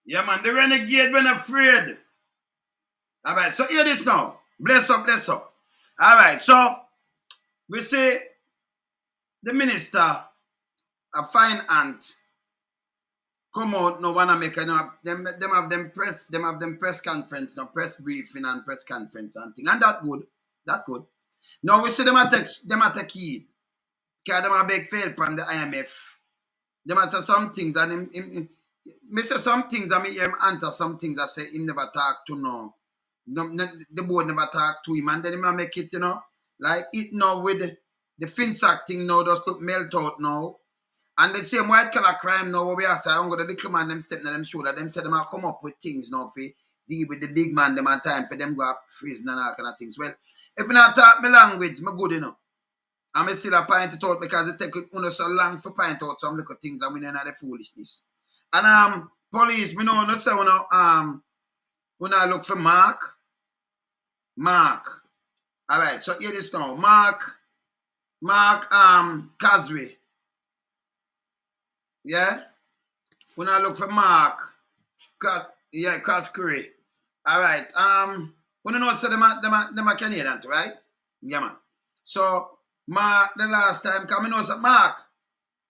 Yeah, man, the renegade when afraid. All right, so hear this now. Bless up, bless up. All right, so we say the minister, a fine aunt, come out no wanna make them have them press conference, no press briefing and press conference and thing. And that good. That good. Now we see them a take heed. Because them a big fail from the IMF. Them a say some things and me say some things and me hear him answer some things that say him never talk to no. The board never talk to him and then him a make it, like it now with the FinSac thing now just look melt out now. And the same white collar crime now where we are saying, I'm going to little man them step in them shoulder, them say them have come up with things now for deal with the big man, them have time for them go up prison and all kind of things. Well, if you not talk my language, me good enough. I'm still a point it out because it take so long to point out some little things and we know the foolishness. And police, me know not say when I look for Mark. All right, so here this now. Mark Casway. Yeah? When I look for Mark Casway. All right. When you know so them are Canadian, right? Yeah, man. So Mark, the last time, come know say Mark,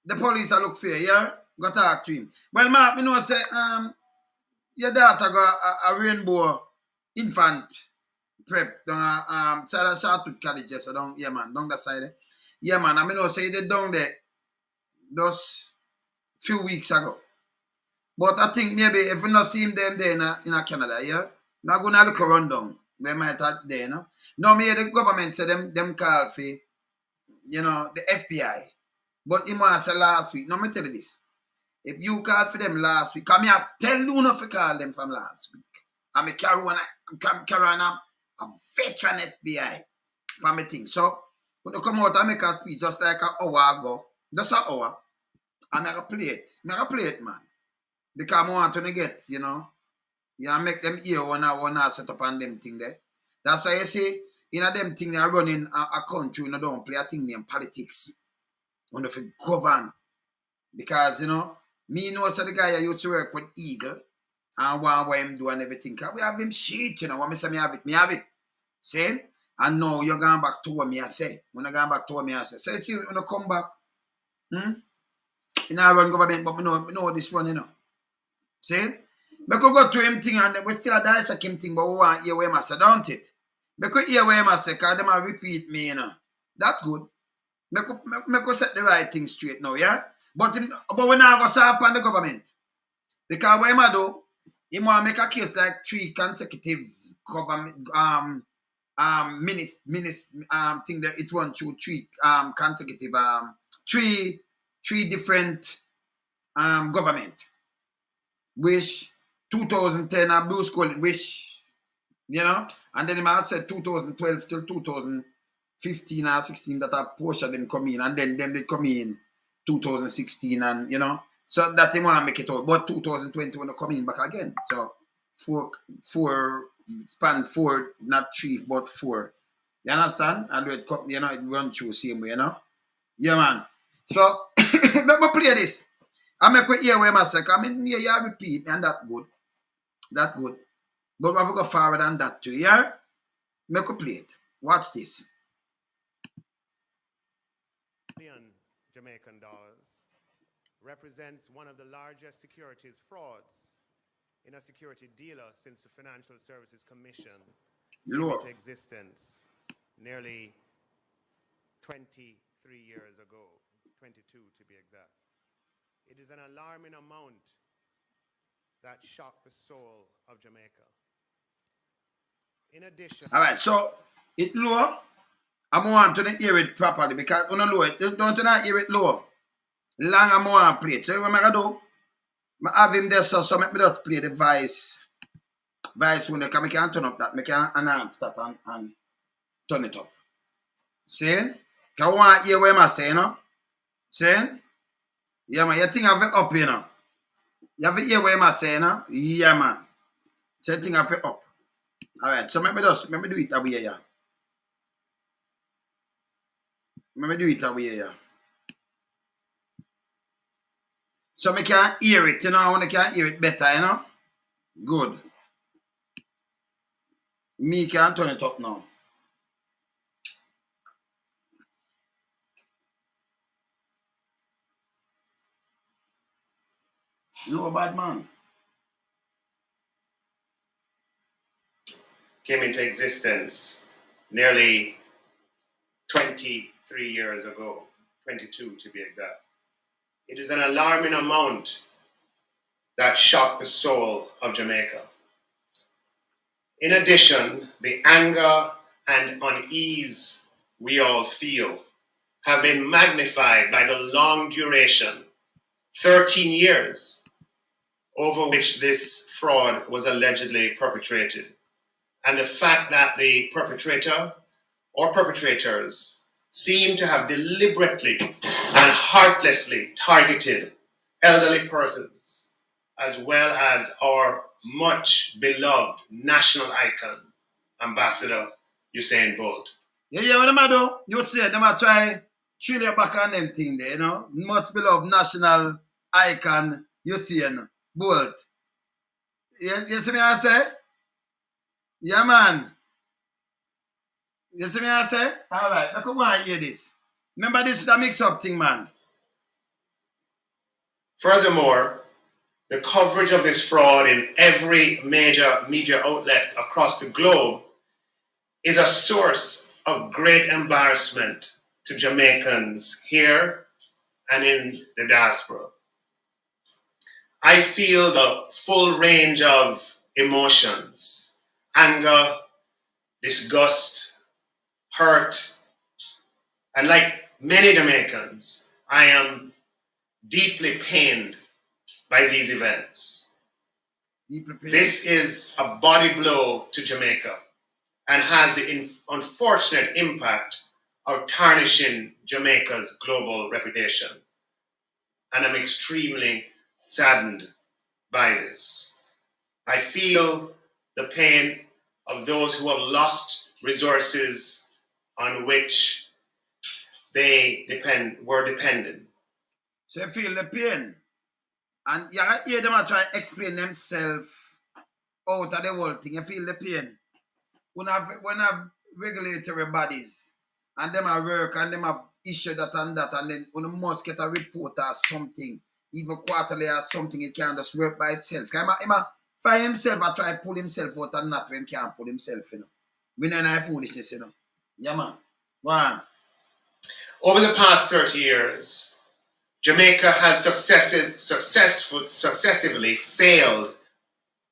the police are look for you, yeah? Go talk to him. Well, Mark, me know say your daughter got a rainbow infant prep down side of Shortwood College, so down, yeah man, down that side. Yeah man, I mean know say they down there just few weeks ago. But I think maybe if we not see him them there in Canada, yeah, not gonna look around down. We might have there, no. No, me the government say them call for, the FBI. But him answer last week. Now me tell you this. If you called for them last week, come here, tell you not to call them from last week. I'm a carry on a veteran FBI for me thing. So when you come out and make a speech just like an hour ago, just an hour, I make a play it, man. Because I want to get, make them hear when I set up on them thing there. That's why you see, them thing they are running a country, don't play a thing named politics. When you govern. Because, me know so the guy I used to work with Eagle and what him do and everything. We have him shit, When me say me have it. See? And now you're going back to what me I say. When I go back to what me I say. So you see when you come back, I run government, but me know this one, See? Me could go to him thing and we still a dissect him thing, but we want to hear what him say, don't it? Me could hear what him say, because them a repeat me, That good. Me could set the right thing straight now, yeah? But we now go soft on the government. Because what him do, he want to make a case like 3 consecutive government thing that it run through 3 consecutive 3 different government. Which 2010 Bruce Colin, which and then he might said 2012 till 2015 or 16 that a portion of them come in, and then they come in 2016 and so that they want to make it out. But 2020 when they come in back again. So 4 span 4, not 3 but 4. You understand? And it run through same way, Yeah man. So let me play this. I make we hear what I say. I mean, you repeat, and that good. That good. But we have to go forward than that too, yeah? Make we play it. Watch this. Jamaican dollars represents one of the largest securities frauds in a security dealer since the Financial Services Commission came into existence nearly 23 years ago, 22 to be exact. It is an alarming amount that shocked the soul of Jamaica. In addition... All right, so it low. I want to hear it properly because when I low it, don't hear it low. Long I want to play it. So what I do? I have him there, so make me just play the voice when I can turn up that, I can enhance that and turn it up. See? I want to hear what I say, See? Yeah, man, you think I have it up, You have to hear what I say, Yeah, man. So you think I have it up. All right, so let me do it that way, yeah. Let me do it that way, yeah. So I can hear it, I want to hear it better, Good. Me can turn it up now. No bad man. Came into existence nearly 23 years ago, 22 to be exact. It is an alarming amount that shocked the soul of Jamaica. In addition, the anger and unease we all feel have been magnified by the long duration, 13 years, over which this fraud was allegedly perpetrated. And the fact that the perpetrator or perpetrators seem to have deliberately and heartlessly targeted elderly persons, as well as our much beloved national icon, Ambassador Usain Bolt. Yeah, what am I do? You say them a try chill your back on them thing there, you know? Much beloved national icon Usain Bolt. You see me I say? Yeah, man. You see me I say? All right, now come on hear this. Remember, this is a mix-up thing, man. Furthermore, the coverage of this fraud in every major media outlet across the globe is a source of great embarrassment to Jamaicans here and in the diaspora. I feel the full range of emotions: anger, disgust, hurt, and like many Jamaicans, I am deeply pained by these events. This is a body blow to Jamaica and has the unfortunate impact of tarnishing Jamaica's global reputation. And I'm extremely saddened by this. I feel the pain of those who have lost resources on which they were dependent. So you feel the pain. And you hear them try to explain themselves out of the whole thing. You feel the pain. When have regulatory bodies and them are work and them have issue that, and then when you must get a report or something, even quarterly or something, it can't just work by itself. He might find himself and try to pull himself out and not when he can't pull himself, you know. We know no foolishness, you know. Yeah, man. Go on. Over the past 30 years, Jamaica has successively failed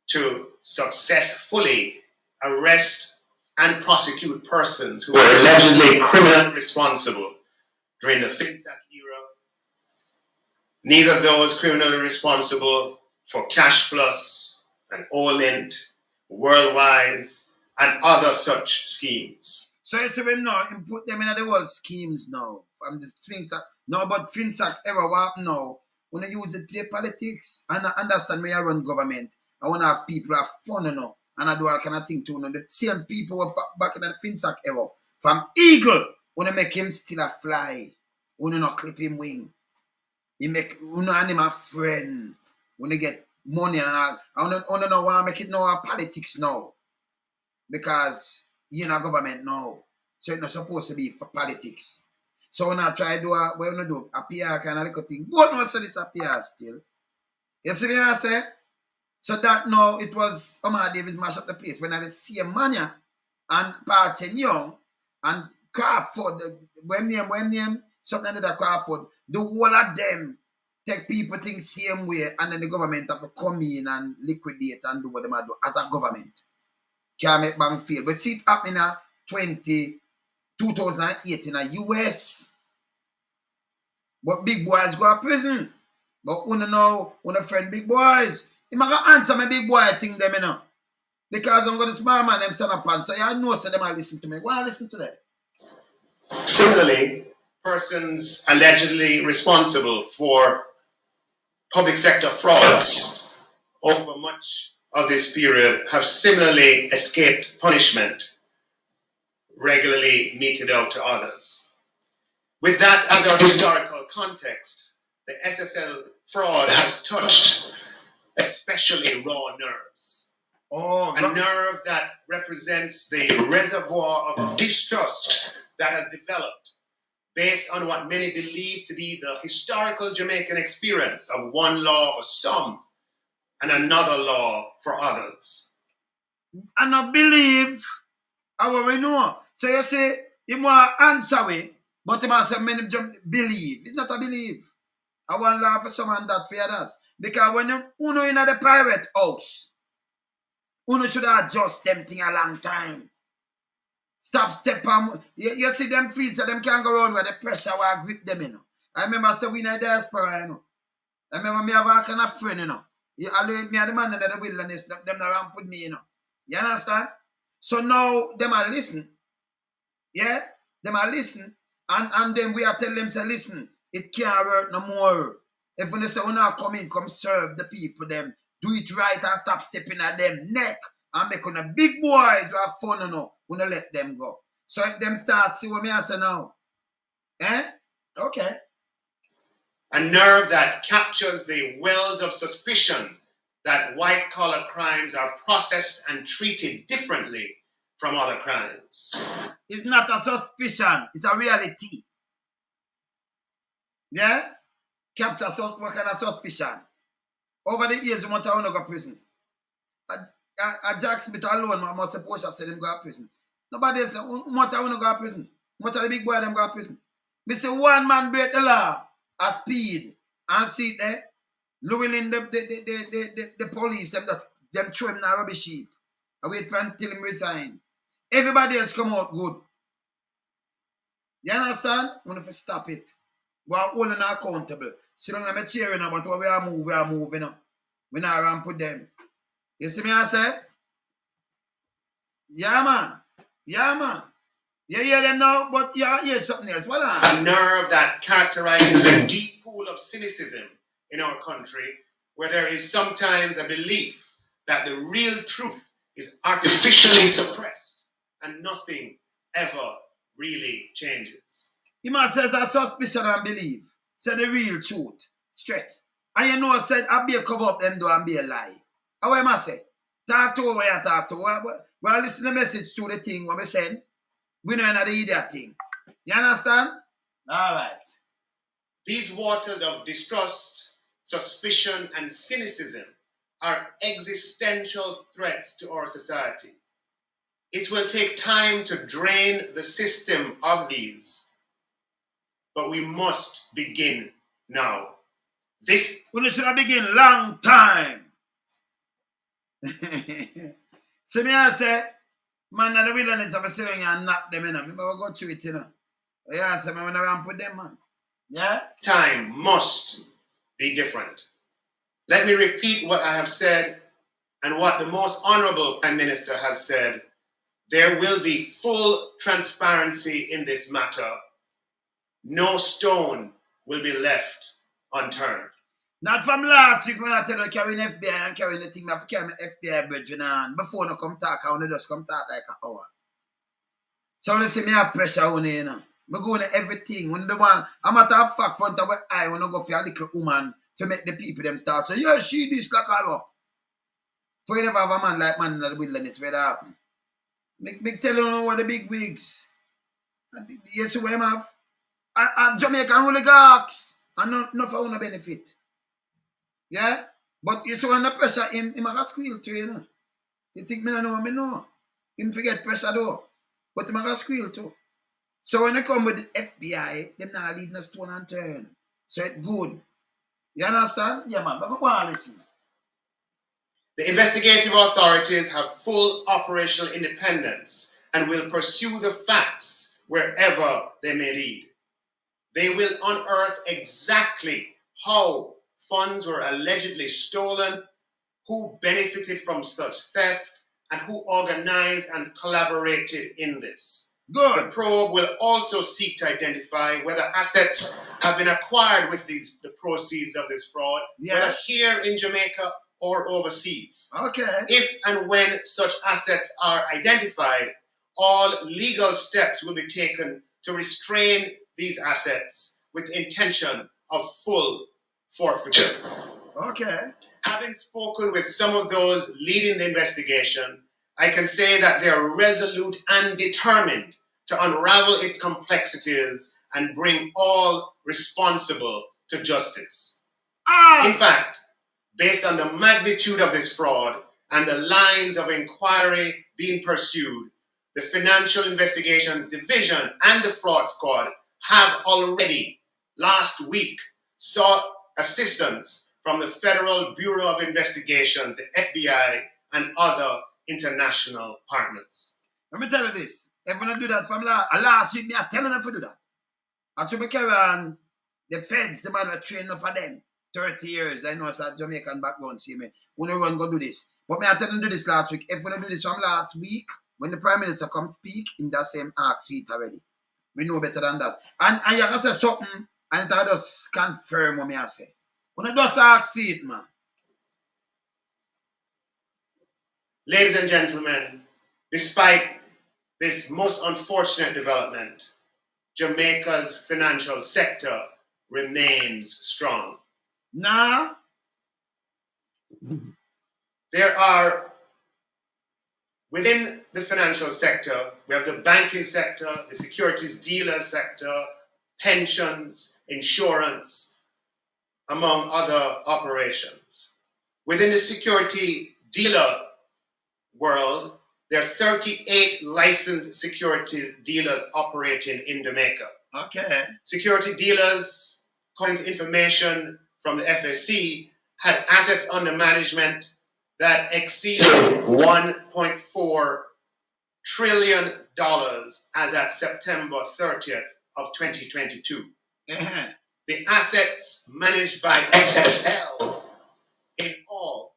to successfully arrest and prosecute persons who were allegedly criminally responsible during the FinSac era. Neither those criminally responsible for Cash Plus and Olint, Worldwise, and other such schemes. So you see them now, and put them in the world schemes now. From the FinSac. No, but FinSac ever what now? When you use it play politics, and I understand when you run government, I want to have people have fun, you know, and I do all kind of thing too. You know, the same people were back in the FinSac era. From Eagle, when you make him still a fly, when you not clip him wing. You make and him a friend. When you get money and all. I don't know why I make it now politics now. Because you're in a government now. So it's not supposed to be for politics. So when I try to do what we do, a PR kind of little thing. But not so this a PR still. You see me I say? So that now it was Omar Davis mash up the place when I see a mania and Parton Young and Crawford, when name, something that Crawford, the whole of them take people think same way and then the government have to come in and liquidate and do what they might do as a government. Can't make bang feel. But see it happening in 2008 in the US. But big boys go to prison. But you know, when a friend big boys, he might answer my big boy thing them, you know. Because I'm going to small man them stand up and so I know so them will listen to me. Why listen to them? Similarly, persons allegedly responsible for public sector frauds over much of this period have similarly escaped punishment, regularly meted out to others. With that as our historical context, the SSL fraud has touched especially raw nerves. Oh, A nerve that represents the reservoir of distrust that has developed based on what many believe to be the historical Jamaican experience of one law for some and another law for others. And I believe how we know. So you say you want answer we, but you must say many believe. It's not a believe. I want law for some and that for others. Because when you know in the private house, you should adjust them thing a long time. Stop step on. You see them feet so them can't go around where the pressure will grip them, you know. I remember say we in a diaspora, you know. I remember me have a kind of friend, you know. You always me and the man in the wilderness, them around put me, you know. You understand? So now them are listen. Yeah? Them are listen. And then we are telling them, say, listen, it can't work no more. If we say we not come in, come serve the people, them, do it right and stop stepping at them neck and make on a big boys who have fun, you know. We don't let them go. So if them start, see what me I say now. Eh? Okay. A nerve that captures the wells of suspicion that white-collar crimes are processed and treated differently from other crimes. It's not a suspicion, it's a reality. Yeah? Capture what kind of suspicion? Over the years, you want to go to prison. A Jack Smith alone, I must suppose I said him go to prison. Nobody else say, much I want to go to prison. Much of the big boy them go to prison. Me say one man break the law at speed and see there. Llewellyn the police, them throw him in a rubbish heap. I wait until him resign. Everybody else come out good. You understand? I want to stop it. We are holding accountable. So long as I'm cheering about what we are moving, you know. We not around put them. You see me I say? Yeah, man. Yeah, man. You hear them now, but you hear something else. What a nerve that characterizes a deep pool of cynicism in our country, where there is sometimes a belief that the real truth is artificially suppressed and nothing ever really changes. He must say that suspicion and belief. Say the real truth. Straight. And you know, said, I be a cover up them door and be a lie. How am I say? Talk to what you talk to. Well, listen to the message to the thing what we send. We know another idiot thing. You understand? All right. These waters of distrust, suspicion, and cynicism are existential threats to our society. It will take time to drain the system of these, but we must begin now. This we should have begin long time. So me I say, man, the wilderness of a sitting and knock them in. Remember we go through it, you know. Yeah, so I'm gonna put them on. Yeah? Time must be different. Let me repeat what I have said and what the most honorable Prime Minister has said. There will be full transparency in this matter. No stone will be left unturned. Not from last week when I tell you carrying FBI and carrying the thing, I have to carry my FBI bridge on. Before I come talk, I want to just come talk like an hour. So you see me have pressure on you, know. I go into everything. When the one, I'm at a fact front of my eye when I go for a little woman to make the people them start. So yeah, she this black her up. For you never have a man like man in the wilderness where that happen. Make tell you what the big wigs. You see what him have? A Jamaican oligarchs. And not for one benefit. Yeah? But you see when the pressure him have a squeal too, you know. You think me no know. Him forget pressure though. But him have a squeal too. So when they come with the FBI, them not leaving a stone unturned. So it's good. You understand? Yeah, man. But go on, listen. The investigative authorities have full operational independence and will pursue the facts wherever they may lead. They will unearth exactly how funds were allegedly stolen, who benefited from such theft, and who organized and collaborated in this. Good. The probe will also seek to identify whether assets have been acquired with the proceeds of this fraud, whether here in Jamaica or overseas. Okay. If and when such assets are identified, all legal steps will be taken to restrain these assets with intention of full forfeiture. Okay. Having spoken with some of those leading the investigation, I can say that they are resolute and determined to unravel its complexities and bring all responsible to justice. In fact, based on the magnitude of this fraud and the lines of inquiry being pursued, the Financial Investigations Division and the Fraud Squad have already, last week, sought assistance from the Federal Bureau of Investigations, the FBI, and other international partners. Let me tell you this. If we don't do that from last week, I'm telling you to do that. And to be carry on, the feds, the man that trained for them 30 years. I know it's a Jamaican background, see me. We don't run go do this. But me I tell them to do this last week. If we don't do this from last week, when the Prime Minister come speak in that same arc seat already. We know better than that. And you can say something, and it just confirm what I say. When I just arc seat, man. Ladies and gentlemen, despite this most unfortunate development, Jamaica's financial sector remains strong. Nah. There are, within the financial sector, we have the banking sector, the securities dealer sector, pensions, insurance, among other operations. Within the security dealer world, there are 38 licensed security dealers operating in Jamaica. Okay. Security dealers, according to information from the FSC, had assets under management that exceeded $1.4 trillion as at September 30th of 2022. Uh-huh. The assets managed by SSL in all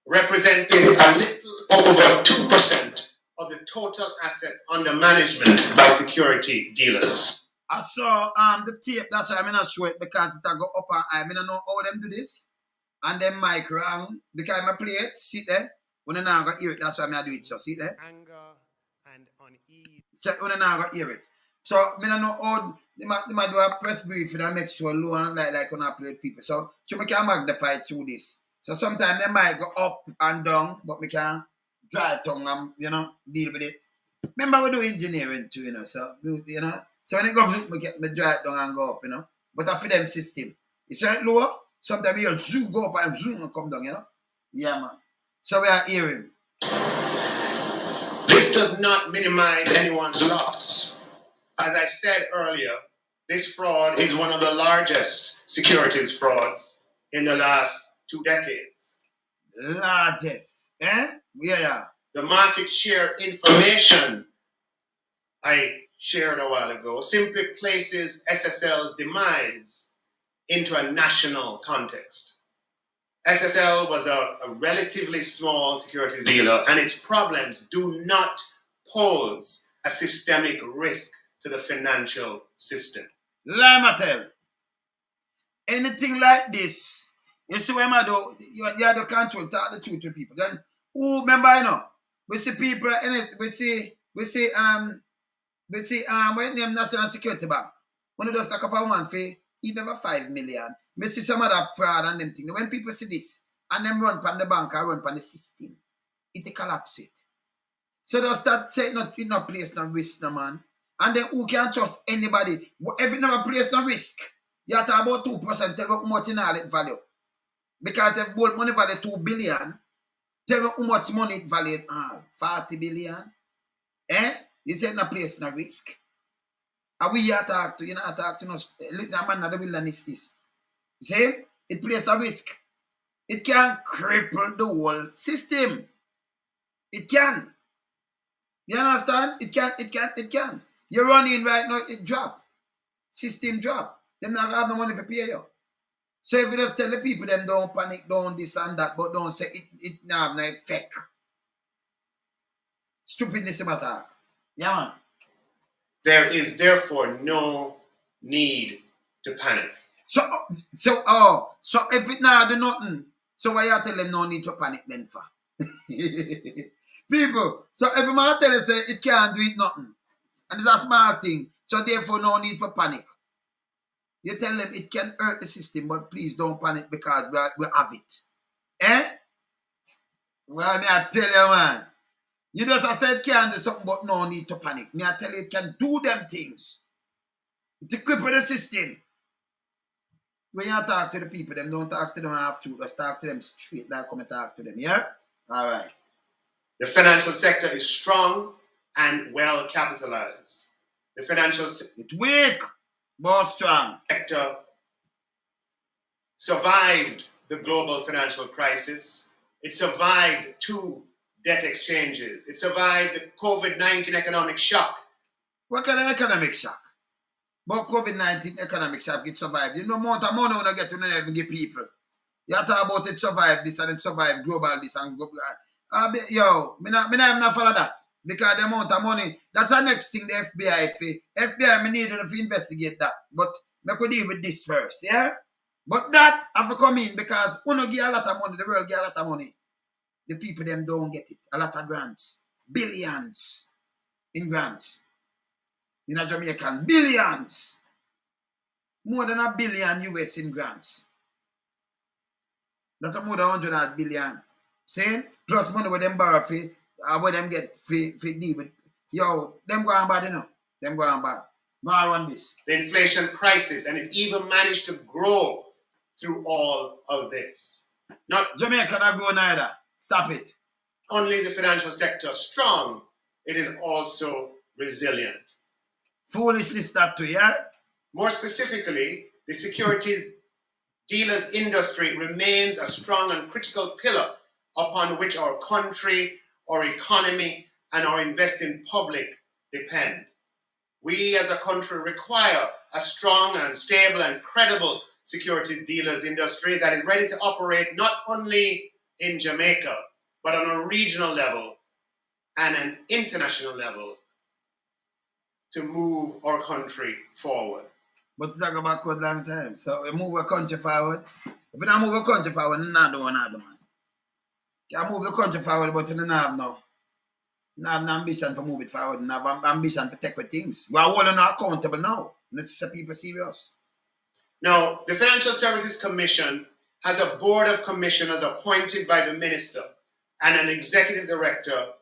represented a little over 2% of the total assets under management by security dealers. I saw the tape, that's why I'm not show it because it go up and I don't know how them do this. And then mic wrong because I play it, sit there. When I now got hear it, that's why I do it. So sit there. Anger and unease. So when I now got hear it. So I don't know how they might do a press briefing and make sure low and like when I play with people. So we can magnify through this. So sometimes they might go up and down, but we can dry tongue and deal with it. Remember we do engineering too, so so when it goes we dry it down and go up, But I for them system. It's like lower, sometimes you zoom go up and zoom and come down, Yeah, man. So we are hearing. This does not minimize anyone's loss. As I said earlier, this fraud is one of the largest securities frauds in the last 2 decades. Largest, Yeah. The market share information I shared a while ago simply places SSL's demise into a national context. SSL was a relatively small securities dealer, and its problems do not pose a systemic risk to the financial system. Lamatel. Anything like this, you see when I do, you have the control, talk the truth to people. Then, remember, we see people in it, we see, what name National Security Bank. When you just talk about one fee, even about 5 million. We see some of that fraud and them things. When people see this, and them run from the bank or run from the system, it collapse it. So they start saying no place no risk, no man. And then who can trust anybody? If you never place no risk, you have to have about 2%, tell me how much in all it value. Because if gold money value 2 billion, tell me how much money it valued 40 billion. You said no place no risk. And we here talk to, talk to us. A man of the wilderness this. See? It plays a risk. It can cripple the whole system. It can. You understand? It can. You run in right now, it drop. System drop. Them not have no money to pay you. So if you just tell the people them don't panic, don't this and that, but don't say it not have no effect. Stupidness matter. Yeah, man. There is therefore no need to panic. So if it now do nothing, so why you tell them no need to panic then for? People, so every man tell you say it can't do it nothing. And it's a small thing. So therefore no need for panic. You tell them it can hurt the system, but please don't panic because we have it. Eh? Well, me I tell you, man. You just have said can't do something, but no need to panic. Me I tell you, it can do them things. It equip the system. When you talk to the people, them don't talk to them half truth. Just talk to them straight. Like come and talk to them. Yeah? All right. The financial sector is strong and well capitalized. The financial It's weak, but strong. sector survived the global financial crisis. It survived 2 debt exchanges. It survived the COVID-19 economic shock. What kind of economic shock? But COVID-19 economic shock, it survived. You know, amount of money when you get to never even give people. You talk about it survive this and it survive global this and global. Yo, me not follow that. Because the amount of money, that's the next thing the FBI, me need to investigate that. But me could deal with this first, yeah? But that have to come in because uno give a lot of money, the world give a lot of money. The people them don't get it. A lot of grants. Billions in grants. In a Jamaican, billions. More than $1 billion US in grants. That's more than 100 billion. Saying plus money where them borrow for, where them get for deal with. Yo, them go on bad, you know. Them go on bad. Go on run this. The inflation crisis, and it even managed to grow through all of this. Not Jamaica not grow neither. Stop it. only the financial sector strong, it is also resilient. Foolishness that too, yeah? More specifically, the securities dealers industry remains a strong and critical pillar upon which our country, our economy, and our investing public depend. We as a country require a strong and stable and credible security dealers industry that is ready to operate not only in Jamaica, but on a regional level and an international level to move our country forward. But it's talk about code long time. So we move a country forward. If we don't move a country forward, we not do another man. You can move the country forward, but you don't have no ambition to move it forward. You have ambition to take with things. We are all not accountable now. Let's say people serious. Now, the Financial Services Commission has a board of commissioners appointed by the minister and an executive director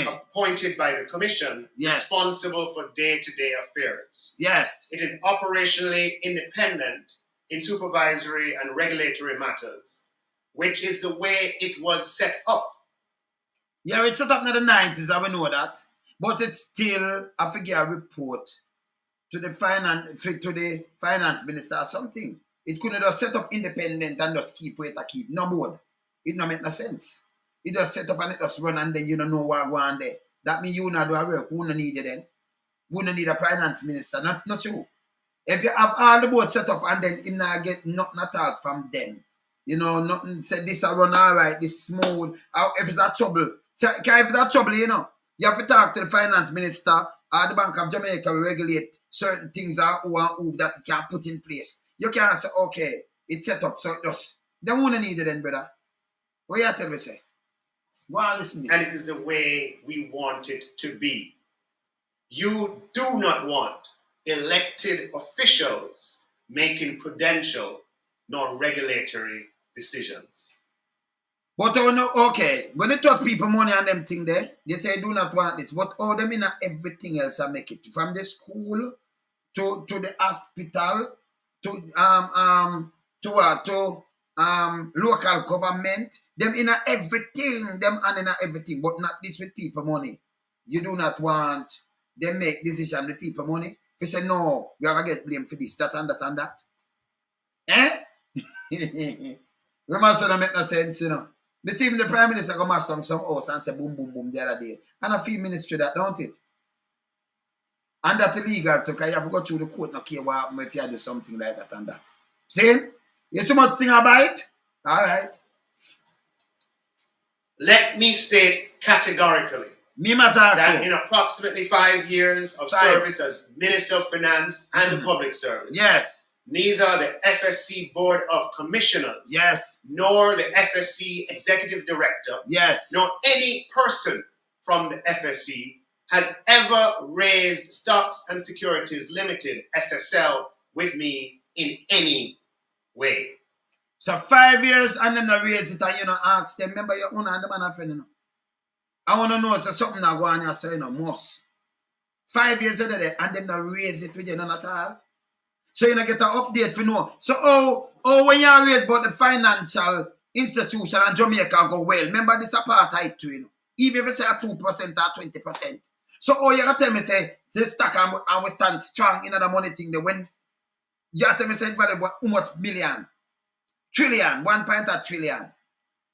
appointed by the commission responsible for day-to-day affairs. Yes. It is operationally independent in supervisory and regulatory matters, which is the way it was set up. Yeah, it's set up in the 90s, I know that. But it's still, I forget a report to the finance minister or something. It couldn't just set up independent and just keep wait to keep. No board. It don't make no sense. It just set up and it just run and then you don't know what going on there. That means you not do a work. Who don't need you then? Who don't need a finance minister? Not you. If you have all the board set up and then him not get nothing at all from them. You know, nothing said this will run all right, this smooth. If it's that trouble. If it's that trouble, you know, you have to talk to the finance minister or the Bank of Jamaica will regulate certain things that it can put in place. You can't say, okay, it's set up, so it just, they won't need it then, brother. What you tell me say? Go on, listen to this. And it is the way we want it to be. You do not want elected officials making prudential, non-regulatory decisions. But okay, when they talk people money and them thing there, they say do not want this. But all them in everything else I make it. From the school to the hospital to local government, them in everything, them and in everything, but not this with people money. You do not want them make decision with people money. If you say no, we have to get blamed for this, that and that and that. Eh? We must not make no sense, you know. But see, even the Prime Minister go mash down some house and say boom, boom, boom the other day. And a few ministry that, don't it? And that's illegal too, because you have to go through the court and care what happen if you do something like that and that. See? You see much thing about it? All right. Let me state categorically that in approximately 5 years of service as Minister of Finance and the Public Service, yes, neither the FSC Board of Commissioners, yes, nor the FSC Executive Director, yes, nor any person from the FSC has ever raised Stocks and Securities Limited, SSL, with me in any way. So 5 years and them not raise it and you know ask them, remember your own and the man a friend, you know. I want to know so something that go on and say, you know, must. 5 years there and them not raise it with you none at all. So you know get an update for know. So when you raise about the financial institution and Jamaica go well, remember this apartheid too, you know. Even if you say a 2% or 20%. So you can tell me say this stock I will stand strong in the money thing there when you tell me say value how much million, trillion, 1 trillion.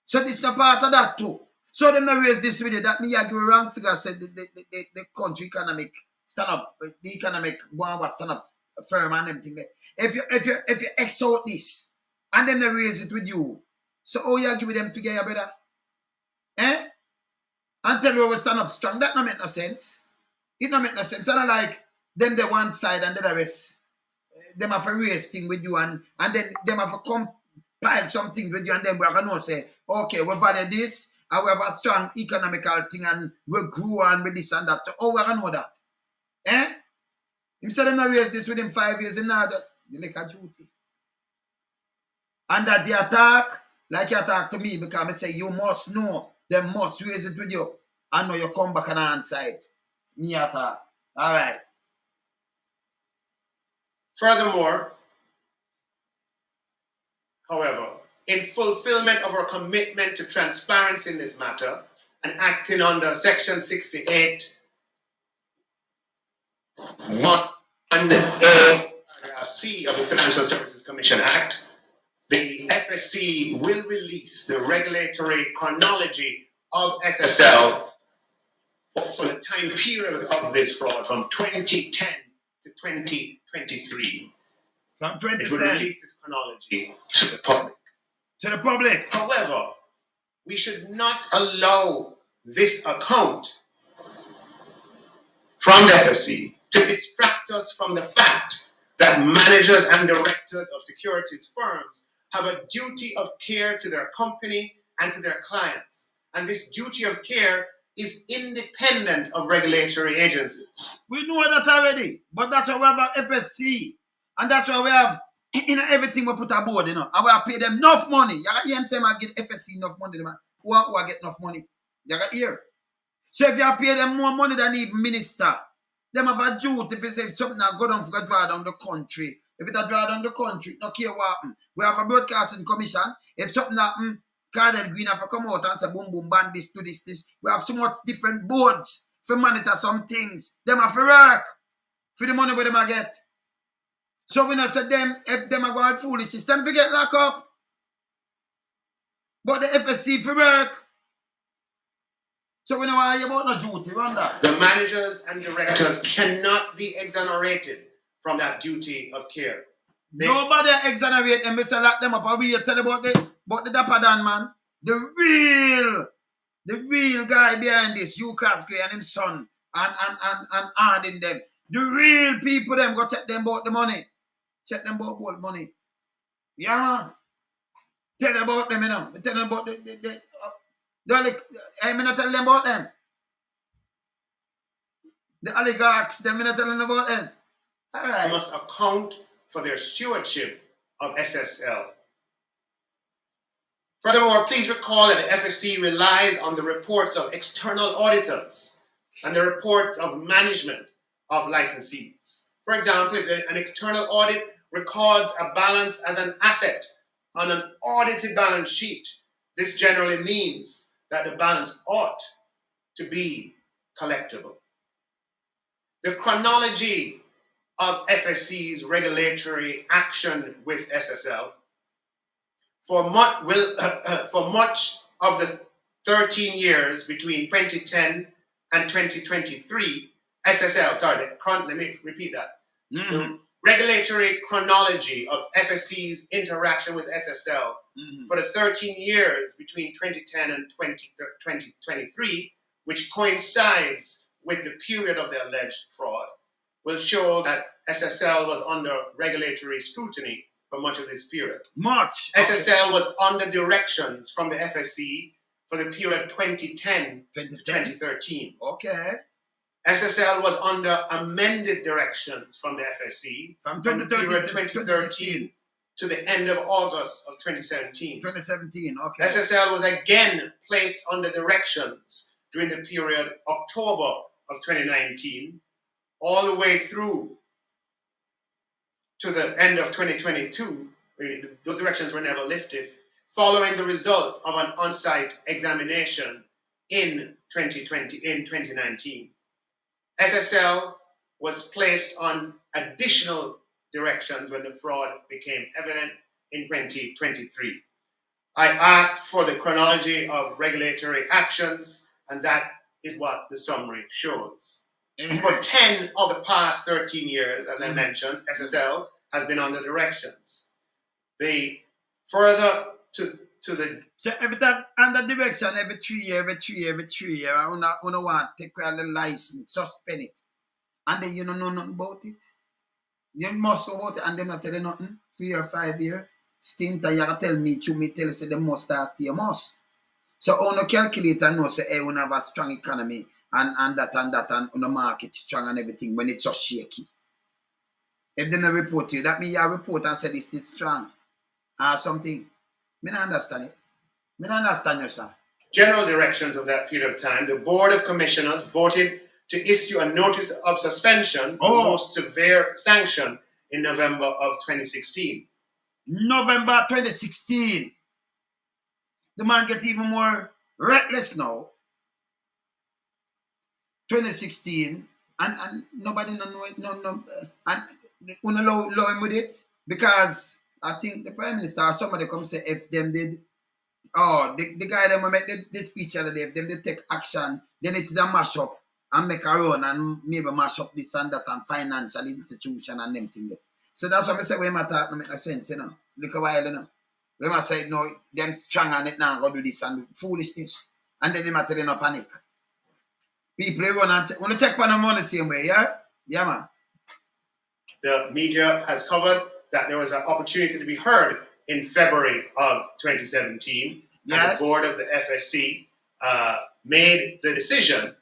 So this is a part of that too. So them not raise this with you. That me I give a wrong figure said the country economic stand up, the economic one stand up firm and everything there. If you X out this and then they raise it with you. So you give them figure you better? Eh? And tell you we stand up strong. That don't make no sense. It don't make no sense. And I like them the one side and the rest. Them have a raise thing with you and then them have a compile something with you and then we're gonna say, okay, we value this and we have a strong economical thing and we grew on with this and that. Oh, we're gonna know that. Eh? Him said them not raise this with him 5 years and now that they like a duty. And that the attack, like you attack to me, because I say you must know, they must raise it with you. And know you come back and answer it. Me attack. All right. Furthermore, however, in fulfillment of our commitment to transparency in this matter and acting under Section 68, 1A, C of the Financial Services Commission Act, the FSC will release the regulatory chronology of SSL for the time period of this fraud from 2010 to 2023. From 2010. It will release this chronology to the public. To the public. However, we should not allow this account from the FSC to distract us from the fact that managers and directors of securities firms have a duty of care to their company and to their clients. And this duty of care is independent of regulatory agencies. We know that already, but that's why we have a FSC. And that's why we have everything we put aboard, you know. And we have pay them enough money. You got hear him say, I get FSC enough money, man. Who get enough money? You got hear. So if you pay them more money than even minister, them have a duty if it's something that go down for draw down the country. If it a draw down the country, no care what happen. We have a broadcasting commission. If something happen, Cardinal Green have to come out and say boom boom ban this to this. We have so much different boards for monitor some things. Them have to work for the money where them get. So we not say them if them are going foolish, them forget lock up. But the FSC for work. So we know why you about no duty, run that. The managers and directors cannot be exonerated from that duty of care. Nobody exonerate them, Mr. Lock them up. And we tell about the Dapper Dan man. The real guy behind this, Lucas Gray and his son and Harding them. The real people them go check them about the money. Check them about the money. Yeah, man. Tell them about them, you know. Tell them about I'm not telling them about them. The oligarchs, them not telling them about them. All right. They must account for their stewardship of SSL. Furthermore, please recall that the FSC relies on the reports of external auditors and the reports of management of licensees. For example, if an external audit records a balance as an asset on an audited balance sheet, this generally means that the balance ought to be collectible. The chronology of FSC's regulatory action with SSL for much of the 13 years between 2010 and 2023, let me repeat that. The regulatory chronology of FSC's interaction with SSL for the 13 years between 2010 and 2023, which coincides with the period of the alleged fraud, will show that SSL was under regulatory scrutiny for much of this period. SSL was under directions from the FSC for the period 2010 to 2013. Okay. SSL was under amended directions from the FSC from the period 2013 to the end of August of 2017. 2017, okay. SSL was again placed under directions during the period October of 2019 all the way through to the end of 2022. Those directions were never lifted, following the results of an on-site examination in 2019. SSL was placed on additional directions when the fraud became evident in 2023. I asked for the chronology of regulatory actions, and that is what the summary shows. For 10 of the past 13 years, as I mentioned, SSL has been under directions. The further to the... So every time under direction, every 3 years, I don't want to take the license, suspend it. And then you don't know nothing about it. You must know about it and them not tell you nothing. 3 or 5 years. Stint you can tell me, tell you say they must start, you must. So on a calculator know say hey, we have a strong economy and that and on the market strong and everything when it's just shaky. If they don't report you, that means you report and say this it's strong. Or something. I don't understand it. I don't understand you, sir. General directions of that period of time, the Board of Commissioners voted to issue a notice of suspension, the most severe sanction, in November of 2016. November 2016. The man get even more reckless now. 2016, and nobody know it, and we don't allow him with it because I think the Prime Minister or somebody come say if them did, the guy them will make the speech the other day, if them did take action, then it's a mash up and make a run and maybe mash up this and that and financial institution and them thing there. So that's what I say when I talk no make no sense, you know. Look a while, you know. When I say no, them strong on it now, go do this and foolishness. And then they might tell you no panic. People run and want to check on them the same way, yeah? Yeah, man. The media has covered that there was an opportunity to be heard in February of 2017. Yes. And the board of the FSC made the decision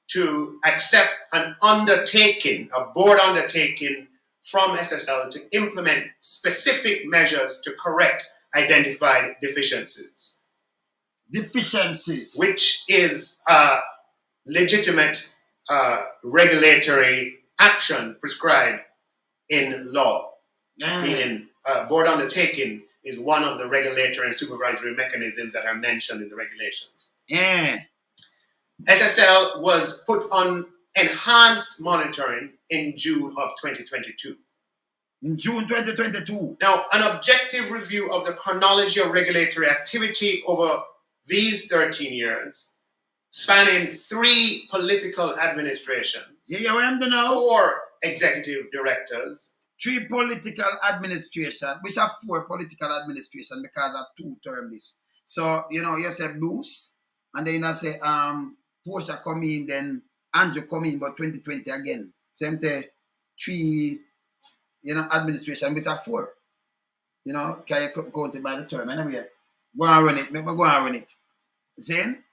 to accept an undertaking, a board undertaking from SSL to implement specific measures to correct identified deficiencies. Deficiencies. Which is a legitimate regulatory action prescribed in law. Meaning, board undertaking is one of the regulatory and supervisory mechanisms that are mentioned in the regulations. SSL was put on enhanced monitoring in June of 2022. In June 2022. Now, an objective review of the chronology of regulatory activity over these 13 years, spanning 3 political administrations, 4 executive directors, 3 political administration, which are 4 political administration because of 2 terms. So, you say Bruce, and then I say Portia come in, then Andrew come in, but 2020 again. Same say 3, administration, which are 4. Can you count it by the term? Anyway, go and run it. Make me go and run it. Same?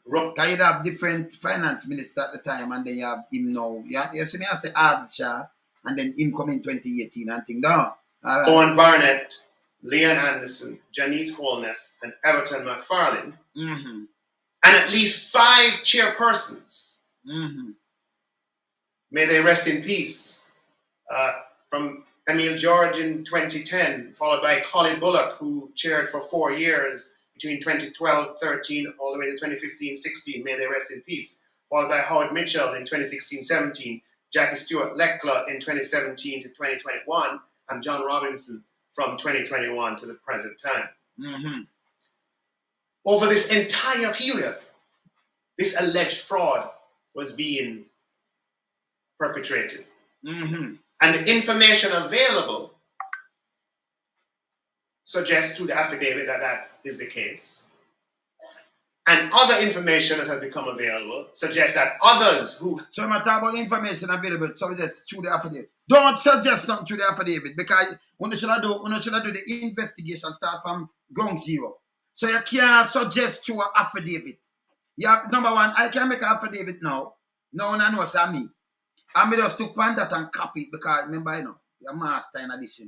Can you have different finance minister at the time, and then you have him now. You see me, I say Ardshah, and then him come in 2018 and think, no. Right. Owen Barnett, Leon Anderson, Janice Holness, and Everton McFarlane, and at least 5 chairpersons. May they rest in peace. From Emil George in 2010, followed by Colin Bullock, who chaired for 4 years between 2012-13 all the way to 2015-16. May they rest in peace. Followed by Howard Mitchell in 2016-17, Jackie Stewart Leckler in 2017 to 2021, and John Robinson from 2021 to the present time. Over this entire period, this alleged fraud was being perpetrated. And the information available suggests through the affidavit that that is the case. And other information that has become available suggests that others who... So I'm talking about information available, suggests through the affidavit. Don't suggest nothing through the affidavit, because when you should do the investigation start from ground zero. So you can't suggest through an affidavit. You have, number one, I can make an affidavit now. No one knows me. I just took on that and copy it because remember, you're master in this,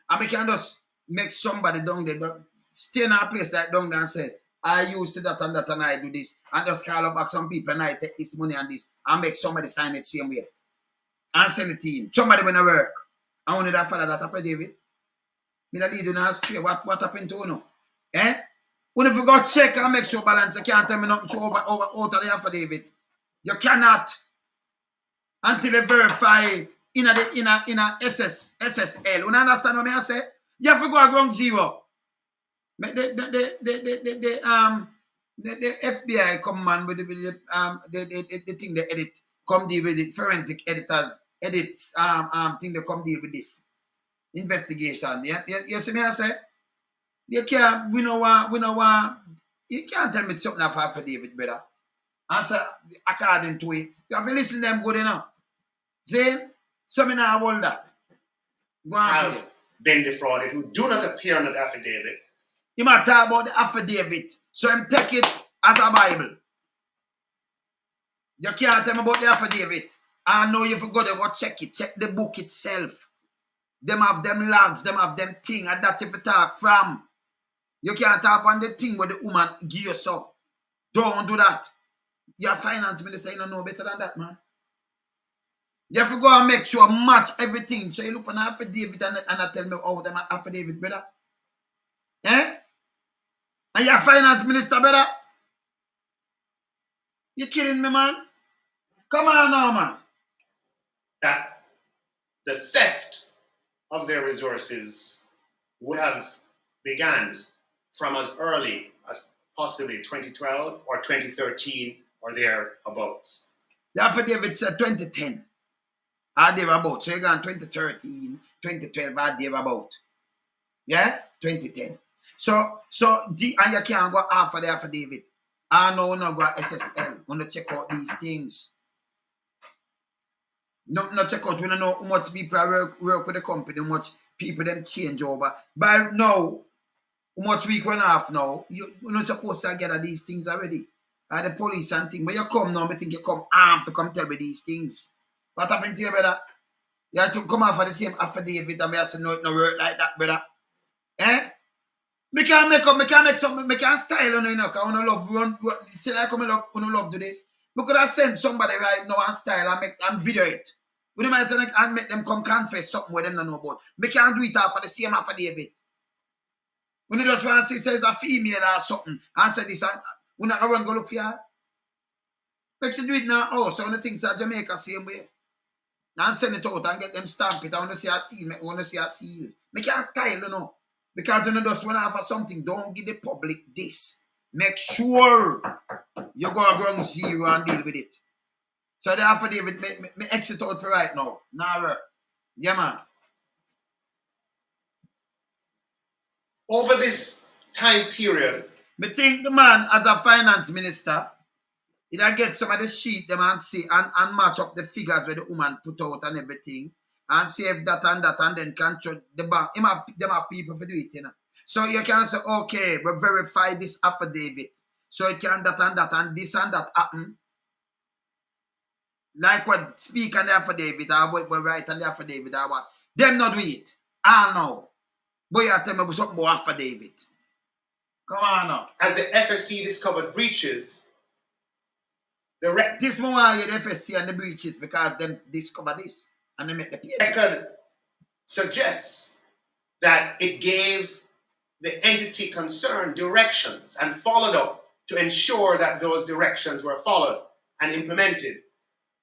And we can just make somebody down there, stay in a place like down there and say, I used to that and I do this. And just call up back some people and I take this money and this. And make somebody sign it same way. And send it to him. Somebody when I work. I only that father that affidavit. Me the lead you now straight. What happened to you now? Eh? When if you go check and make sure balance, you can't tell me nothing to over out of the affidavit. You cannot until you verify in a SSL. You understand what I say? You have to go ground zero. The FBI come man with the thing they edit, come deal with it, forensic editors edit thing they come deal with this investigation. You see me I say? You can't we know what you can't tell me something of affidavit, brother. Answer according to it. You have to listen to them good enough. See? So me now hold that. Go on. Have been defrauded who do not appear on the affidavit. You might talk about the affidavit. So him take it as a Bible. You can't tell me about the affidavit. I know you forgot to go check it. Check the book itself. Them have them logs, them have them thing, and that's if you talk from. You can't talk on the thing where the woman give you so. Don't do that. Your finance minister, you don't know better than that, man. You have to go and make sure match everything. So you look on affidavit and I tell me, oh, them affidavit, brother. Eh? And your finance minister, brother? You kidding me, man? Come on now, man. That the theft of their resources would have begun from as early as possibly 2012 or 2013 or thereabouts. The affidavit said 2010. Or thereabout. So you got 2013, 2012, or thereabout. Yeah? 2010. So and you can't go after the affidavit. I know no go SSL. Want to check out these things. Not check out. We don't know how much people work with the company, how much people them change over. By now, how much week run off now, you're not supposed to get these things already. The police and things. When you come now, I think you come armed to come tell me these things. What happened to you, brother? You have to come off for the same affidavit and I say, no, it no work like that, brother. Eh? Me can't make something, me can't style on you know, because I don't love run see like I love do this. Me could have sent somebody right now and style and video it. We might and make them come confess something with them don't know about. Me can't do it for the same affidavit. When you just want to see say it's a female or something and say this and we not run go look for her. Make you do it now. Oh, so when the things are Jamaica same way. And send it out and get them stamp it. I want to see a seal. I want to see a seal. Me can't style, you know. Because you know just when I have something, don't give the public this. Make sure you go ground zero and deal with it. So the affidavit, me exit out for right now. Now, yeah, man. Over this time period, Me think the man as a finance minister, he'll get some of the sheet them and see and match up the figures where the woman put out and everything. And save that and then control the bank. Them have people for do it, you know. So you can say, okay, we verify this affidavit. So it can that and this and that happen. Like what speak on the affidavit or what we write on the affidavit or what. Them not do it. I know. But you tell me something about affidavit. Come on now. as the FSC discovered breaches, this one why the FSC and the breaches because them discover this. And they make the page. record suggests that it gave the entity concerned directions and followed up to ensure that those directions were followed and implemented,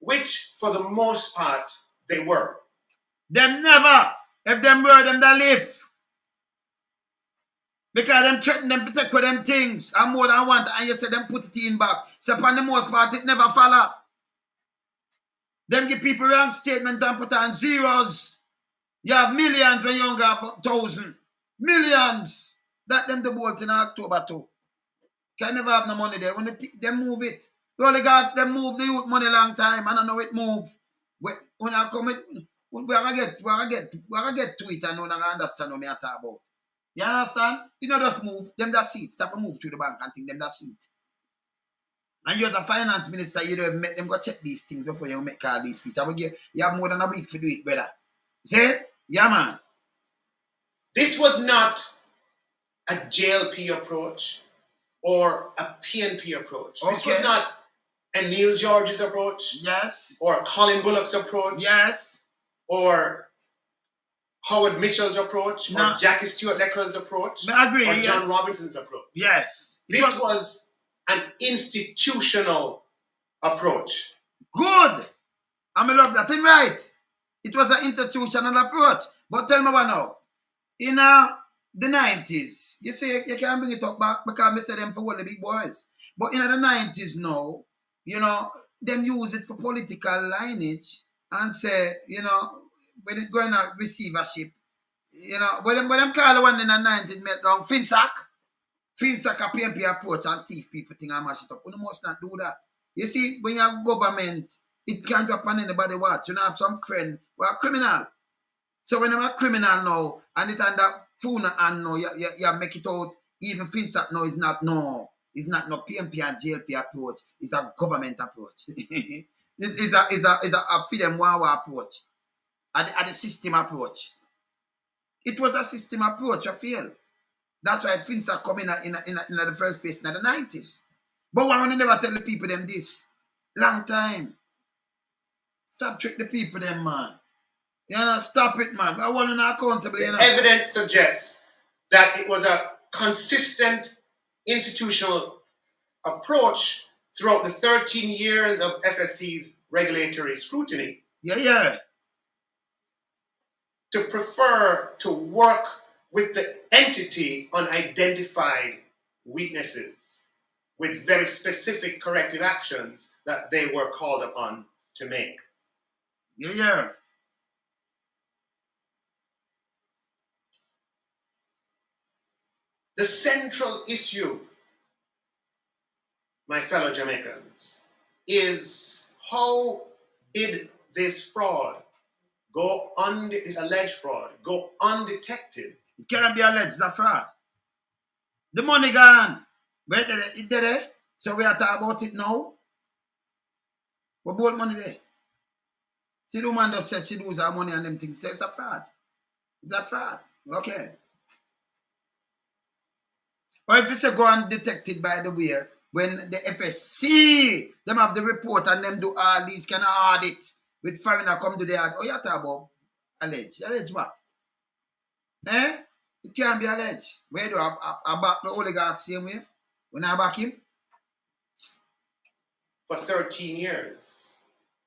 which for the most part they were. Them never. If them were them that live. Because them threaten them to take with them things and more than one and you say them put it in back. So upon the most part it never follow. Them give people wrong statement and put on zeros. You have millions when you don't have 1,000. Millions. That them the bolt in October too. Can never have no money there. When they move it. You only got them move the youth money long time and I know it moves. When I come in, we're gonna get to it and we're gonna understand what I talk about. You understand? You know just move. Them that see it. Stop and move through the bank and think them that see it. And you as a finance minister, you don't make them go check these things before you make all these speech. I will give you have more than a week to do it, brother. See? Yeah, man. This was not a JLP approach or a PNP approach. This was not a Neil George's approach. Yes. Or Colin Bullock's approach. Yes. Or Howard Mitchell's approach. No. Or Jackie Stewart Leclerc's approach. I agree. Or John yes. Robinson's approach. Yes. This was an institutional approach. Good. I love that thing, right? It was an institutional approach. But tell me what now. In the 90s, you say you can't bring it up back because I say them for all the big boys. But in the 90s now, you know, them use it for political lineage and say, you know, when it going to receivership, you know, when them call the one in the 90s, make down Finsack a PNP approach and thief people think I mash it up. You must not do that. You see, when you have government, it can't drop on anybody watch. You know, have some friend who are criminal. So when I'm a criminal now, and it under tuna and no, you make it out, even Finsack now is not no. It's not no PNP and JLP approach. It's a government approach. It's a freedom wawa approach. At the system approach. It was a system approach, I feel. That's why Finsack come in the first place in the 90s. But why would you never tell the people them this? Long time. Stop trick the people them, man. You know, stop it, man. I want to know accountable, you know. Evidence suggests that it was a consistent institutional approach throughout the 13 years of FSC's regulatory scrutiny. Yeah. To prefer to work with the entity on identified weaknesses with very specific corrective actions that they were called upon to make. Yeah. The central issue, my fellow Jamaicans, is how did this fraud this alleged fraud go undetected? It cannot be alleged, it's a fraud. The money gone. Where did it? It did it. So we are talking about it now. What about money there? See, the woman just said she lose her money and them things. So it's a fraud. It's a fraud. Okay. Or if it's a go undetected, by the way, when the FSC, them have the report and them do all these kind of audit with foreigner come to the audit. Oh, you talk about alleged. Alleged what? It can't be alleged. Where do I back the oligarch same way? When I back him? For 13 years,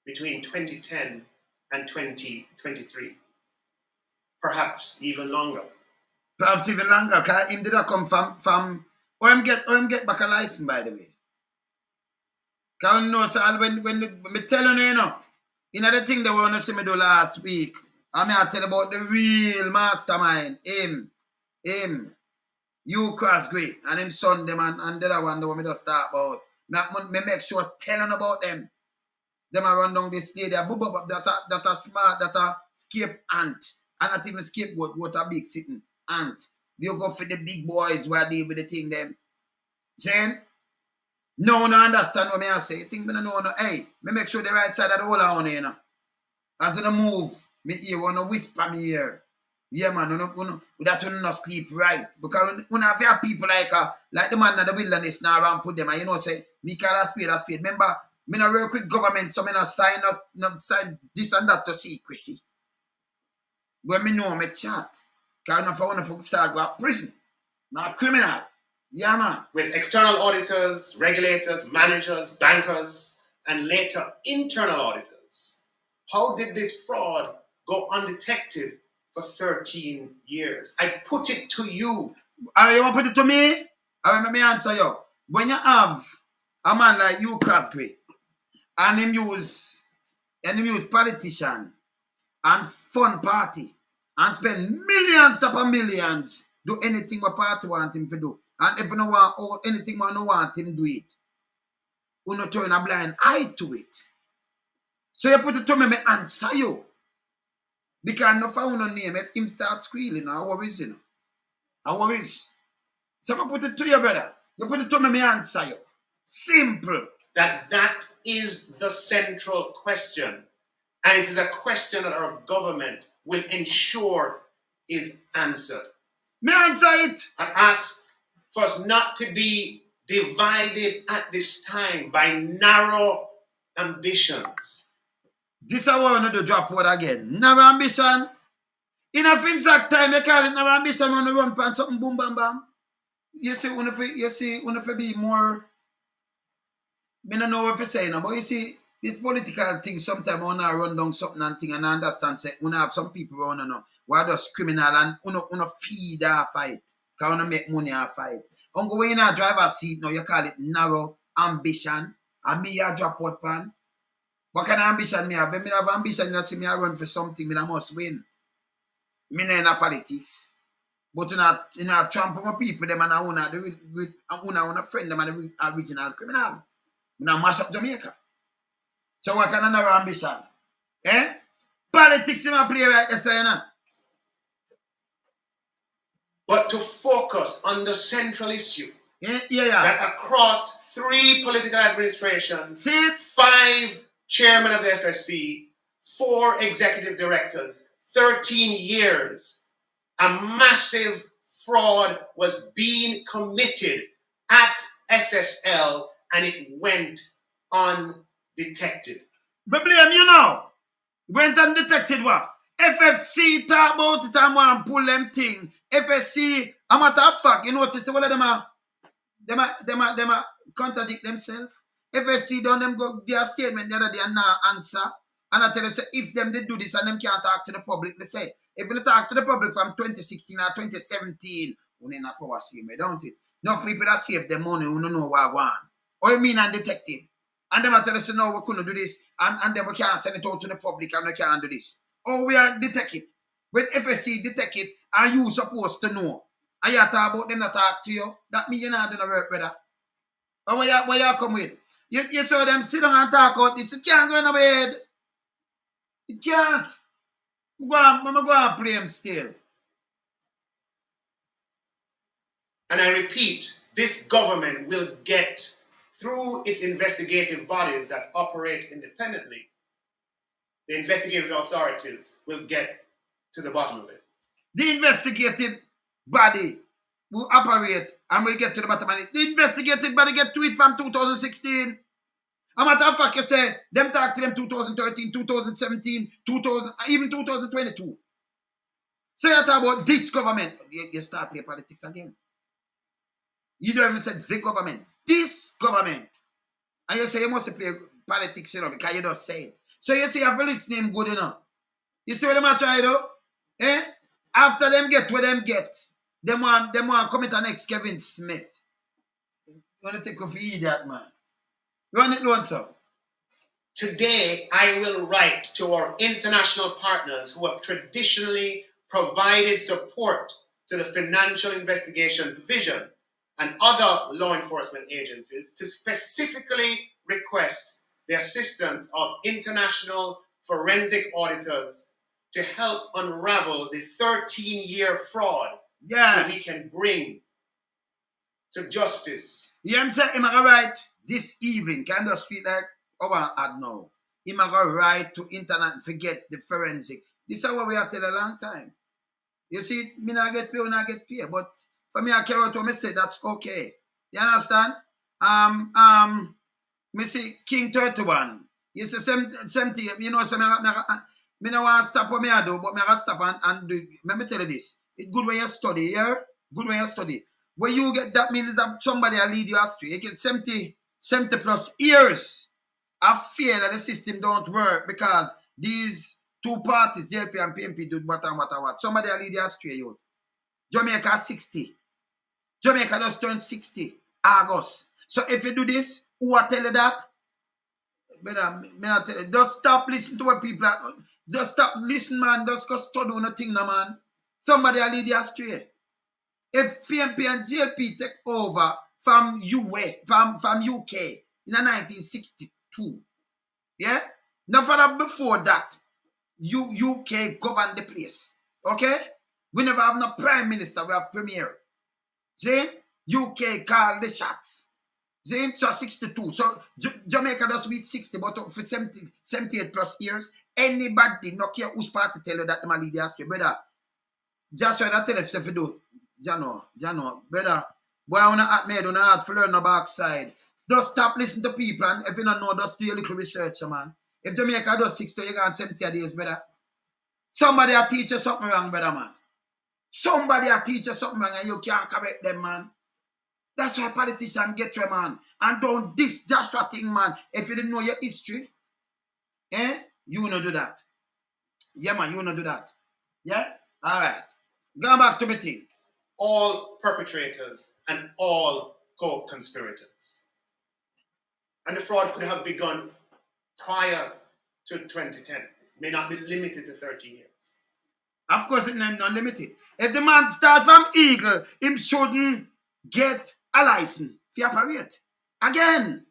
between 2010 and 2023. Perhaps even longer. Perhaps even longer, because him did not come from or him get back a license, by the way. Because you know, so when me telling you, you know the thing they want to see me do last week, I mean I tell about the real mastermind, him, you cross great, and him son them and the other one the one me just talk about. Me make sure telling about them. Them a run down this lady, that a smart, that a scape ant, and not even scapegoat, what a big sitting ant. You go for the big boys where they with the thing them. Saying, no one understand what me I say. You think me no know, hey, me make sure the right side of the whole on here, you know. As in the move, me hear one whisper me here. Yeah, man, that will not sleep right. Because when I have people like the man in the wilderness now around put them, and you know, say, me call a spade. Remember, me not work with government, so me not sign this and that to secrecy. When me know me chat, because I want to start go to prison. Not criminal. Yeah, man. With external auditors, regulators, managers, bankers, and later internal auditors. How did this fraud go undetected for 13 years? I put it to you. You want to put it to me? Let me answer you. When you have a man like you, Crosby, and him use politician and fun party and spend millions upon millions, do anything what party want him to do. And if you don't want anything you don't want him do it, you not turn a blind eye to it. So you put it to me, me answer you. Because no found no name, if him start squealing, I worries, you know. I worries. So I put it to you, brother. You put it to me, me answer you. Simple. That is the central question. And it is a question that our government will ensure is answered. Me answer it. And ask for us not to be divided at this time by narrow ambitions. This is what we want to drop word again. Narrow ambition. In a exact time, you call it narrow ambition when you run pan something boom bam bam. You see, when if be more, I don't know what to say now, but you see, this political thing sometimes I want to run down something and thing and I understand say when I have some people around you know who are just criminal and wanna feed our fight. Because wanna make money our fight. Uncle when you in a driver's seat now, you call it narrow ambition. And me a drop out pan. What kind of ambition me have? When me have ambition, you see me I run for something, me I must win. Me not in a politics. But in a tramp of people, them and I want to friend them and the original criminal. Me not mash up Jamaica. So what kind of narrow ambition? Eh? Politics in my play right there, say, you know? But to focus on the central issue Yeah. that across 3 political administrations, See it? 5 chairmen of the FSC, 4 executive directors, 13 years, a massive fraud was being committed at SSL and it went undetected. But blame you know. Went undetected what? FFC talk about it and want to pull them thing. FSC, a matter of fact, you notice one of them are contradict themselves. FSC done them go their statement the other day and now answer. And I tell you, say, if them they do this and them can't talk to the public, me say, if you talk to the public from 2016 or 2017, we need a power same, don't it? Enough people that save their money who don't know what I want. Or you mean undetected? And them I tell us, no, we couldn't do this, and then we can't send it out to the public and we can't do this. Or we are detect it. When FSC detect it, and you supposed to know. And you talk about them that talk to you, that means you're not doing the work, brother. Or where you come with? You saw them sit down and talk about this, it can't go in the bed. It can't. I'm going to play him still. And I repeat, this government will get, through its investigative bodies that operate independently, the investigative authorities will get to the bottom of it. The investigative body will operate and will get to the bottom of it. The investigative body get to it from 2016. A matter of fact, you say, them talk to them 2013, 2017, even 2022. Say you talk about this government, you start playing politics again. You don't even say the government, this government. And you say you must play politics, you know, because you just say it. So you say you have to listen to him good enough. You see what them are trying to do? Eh? After them get what them get, them want come into next Kevin Smith. You want to take off idiot, man. You want it, Lone, sir? Today, I will write to our international partners who have traditionally provided support to the Financial Investigations Division and other law enforcement agencies to specifically request the assistance of international forensic auditors to help unravel this 13-year fraud that we can bring to justice. You know what I'm saying? I'm going to write this evening, kind of street like I know. I'm going to write to internet and forget the forensic. This is what we have tell a long time. You see, me not get paid when I get paid, but for me, I carry out what I say, that's okay. You understand? Me see King 31. You see, same thing, you know, so me no want to stop what me I do, but me I stop and do. Let me tell you this. It's good when you study, yeah? Good when you study. When you get that means that somebody will lead you astray. You get 70 plus years. I fear that the system don't work because these two parties, JLP and PMP, do what. Somebody will lead you astray, you. Jamaica 60. Jamaica just turned 60 August. So if you do this, who will tell you that? Tell you. Just stop listening to what people are. Just stop listening, man. Just go study nothing, no, man. Somebody will lead you astray. If PMP and JLP take over from US, from UK in 1962, yeah? Now further before that, UK governed the place. Okay? We never have no prime minister, we have premier. See? UK call the shots. See? So 62. So Jamaica does with 60, but for 78 plus years, anybody, no care which party tell you that they lead the astray, brother. Just try to tell yourself to do. Jano, brother. Boy, I wanna act made, not to learn the backside. Just stop listening to people, and if you don't know, just do your little research, man. If Jamaica does 60, you got 70 days, brother. Somebody will teach you something wrong, brother, man. Somebody will teach you something wrong, and you can't correct them, man. That's why politicians get you, man. And don't this Joshua thing, man. If you didn't know your history, you will not do that. Yeah, man, you will not do that. Yeah? All right. Going back to my thing. All perpetrators and all co-conspirators. And the fraud could have begun prior to 2010. It may not be limited to 13 years. Of course, it's not limited. If the man start from Eagle, him shouldn't get a license to operate. Again.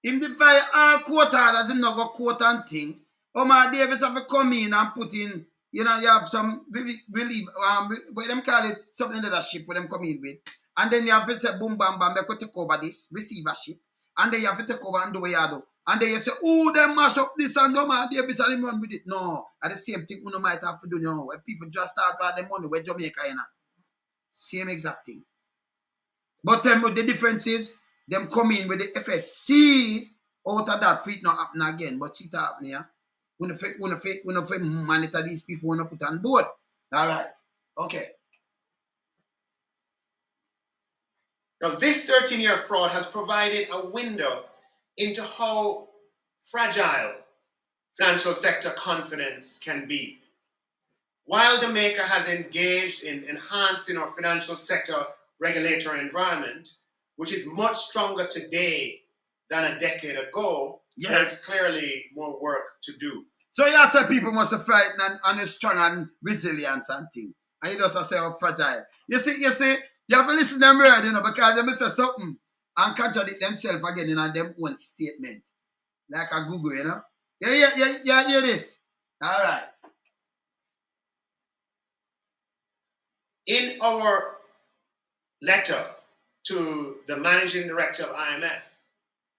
Him defy all court orders, him not go court and thing. Omar Davis have to come in and put in, you have some, believe, what them call it, something leadership, what them come in with. And then you have to say, boom, bam, bam, they could take over this receivership. And then you have to take over and do what you do. And then you say, oh, they mash up this and Omar Davis and him run with it. No, at the same thing, you might have to do, if people just start with the money, where Jamaica, same exact thing. But then the difference is, them come in with the FSC out of that, for it not happen again. But it happen here. We don't monitor these people, we don't put on board. All right. Okay. Now, this 13-year fraud has provided a window into how fragile financial sector confidence can be. While Jamaica has engaged in enhancing our financial sector regulatory environment, which is much stronger today than a decade ago, there's clearly more work to do. So you have to say people must be frightened and strong and resilient and things. And you just say how fragile. You see, you have to listen to them word, because they say something and contradict themselves again in their own statement. Like a Google, Yeah, hear this. All right. In our letter to the managing director of IMF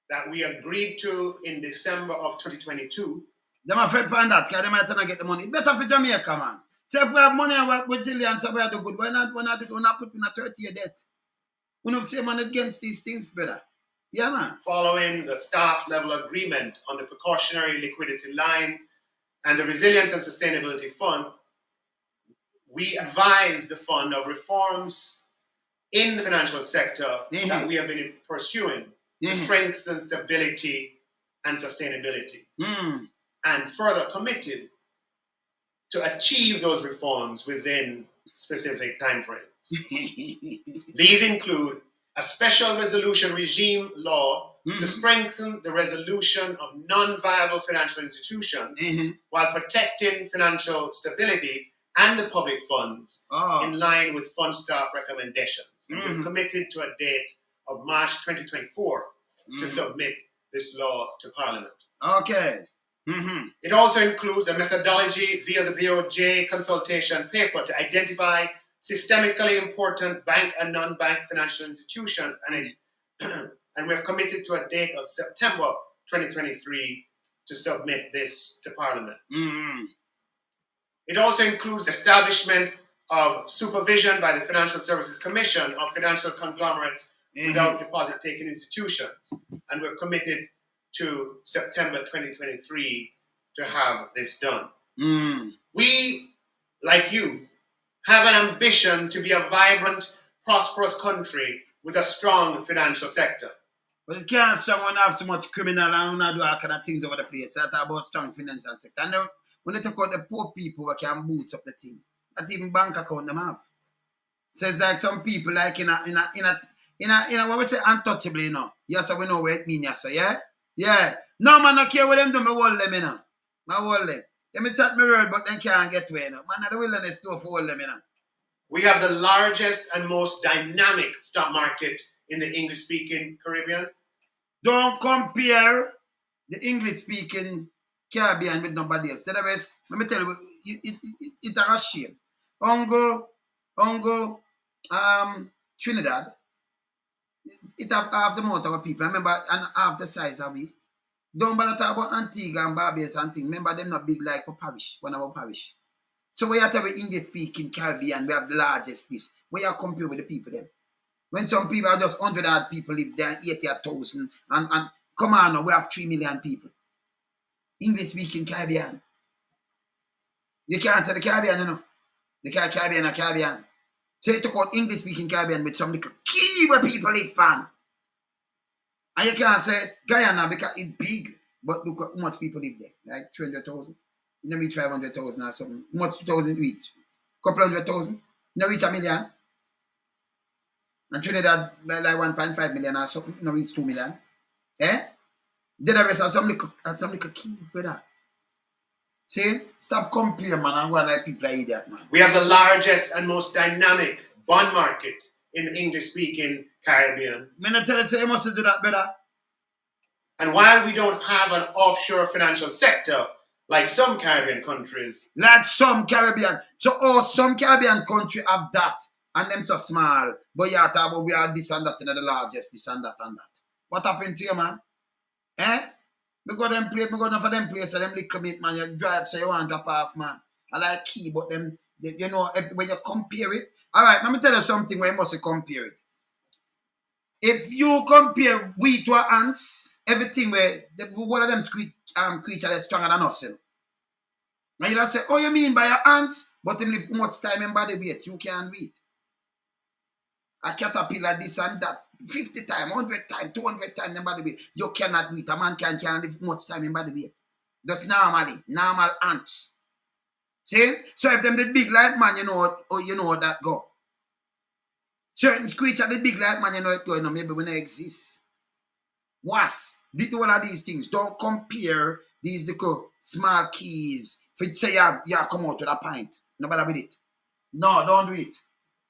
that we agreed to in December of 2022. Them afraid for that, because they might not get the money. It's better for Jamaica, man. So if we have money and work with resilience, we do good. Why not put in a 30-year debt? We don't say money against these things, brother. Yeah, man. Following the staff level agreement on the precautionary liquidity line and the Resilience and Sustainability Fund, we advised the fund of reforms in the financial sector that we have been pursuing to strengthen stability and sustainability, and further committed to achieve those reforms within specific timeframes. These include a special resolution regime law to strengthen the resolution of non-viable financial institutions while protecting financial stability and the public funds in line with fund staff recommendations. And we've committed to a date of March 2024 to submit this law to Parliament. Okay. It also includes a methodology via the BOJ consultation paper to identify systemically important bank and non-bank financial institutions, and we've committed to a date of September 2023 to submit this to Parliament. It also includes establishment of supervision by the Financial Services Commission of financial conglomerates without deposit-taking institutions, and we're committed to September 2023 to have this done. We, like you, have an ambition to be a vibrant, prosperous country with a strong financial sector. But it can't strong when you have so much criminal and when you do all kind of things over the place. That's about strong financial sector. And then when they talk about the poor people who can boots up the thing, not even bank account them have. So it's like some people like in a what we say untouchable, Yes, we know what it means, yes, yeah? Yeah. No man don't care what them do, me hold them, I hold them. Let me chat my word, but they can't get away, Man, the wilderness do for hold them, We have the largest and most dynamic stock market in the English-speaking Caribbean. Don't compare the English-speaking Caribbean with nobody else. Let me tell you, it's a shame. Ongo, Trinidad, it have half the amount of people. Remember, and half the size of it. Don't bother talk about Antigua and Barbados and things. Remember, them not big like for parish, one of our parish. So we have to have English speaking Caribbean, we have the largest this. We are compare with the people them. When some people are just 100 odd people live there, 80,000, and come on now, we have 3 million people. English speaking Caribbean. You can't say the Caribbean, you know. The Caribbean or Caribbean. So you took out English speaking Caribbean with some little key where people live pan. And you can't say Guyana because it's big, but look how much people live there. Like 300,000. You don't reach 500,000 or something. How much 2,000 reach? Couple 100,000. You don't reach 1 million. And Trinidad like 1.5 million or something. You don't reach 2 million. Eh? Then the rest are some little keys, brother. See? Stop comparing, man, and go like people like idiot, man. We have the largest and most dynamic bond market in the English-speaking Caribbean. I'm not tell you, say you must do that, brother. And while we don't have an offshore financial sector like some Caribbean countries, Like some Caribbean. So some Caribbean country have that. And them so small. But you talk about we are this and that and the largest, this and that and that. What happened to you, man? Eh? We go them place, we go for them place, so them little bit, man, you drive, so you want to drop off, man. I like key, but them, you know, when you compare it. Alright, let me tell you something where you must compare it. If you compare we to our ants, everything where one of them creatures is stronger than us. You know? And you just say, oh, you mean by your ants? But them live much time in body weight, you can't wait. A caterpillar, this and that, 50 times, 100 times, 200 times in body weight. You cannot wait. A man can't live much time in body weight. That's normally, normal ants. See? So if them the big like man, you know that go. Certain creatures, the big like man, you know it go, you know, maybe when they exist. Was, did all of these things. Don't compare these little small keys. If you say you have come out with a pint. Nobody with it. No, don't do it.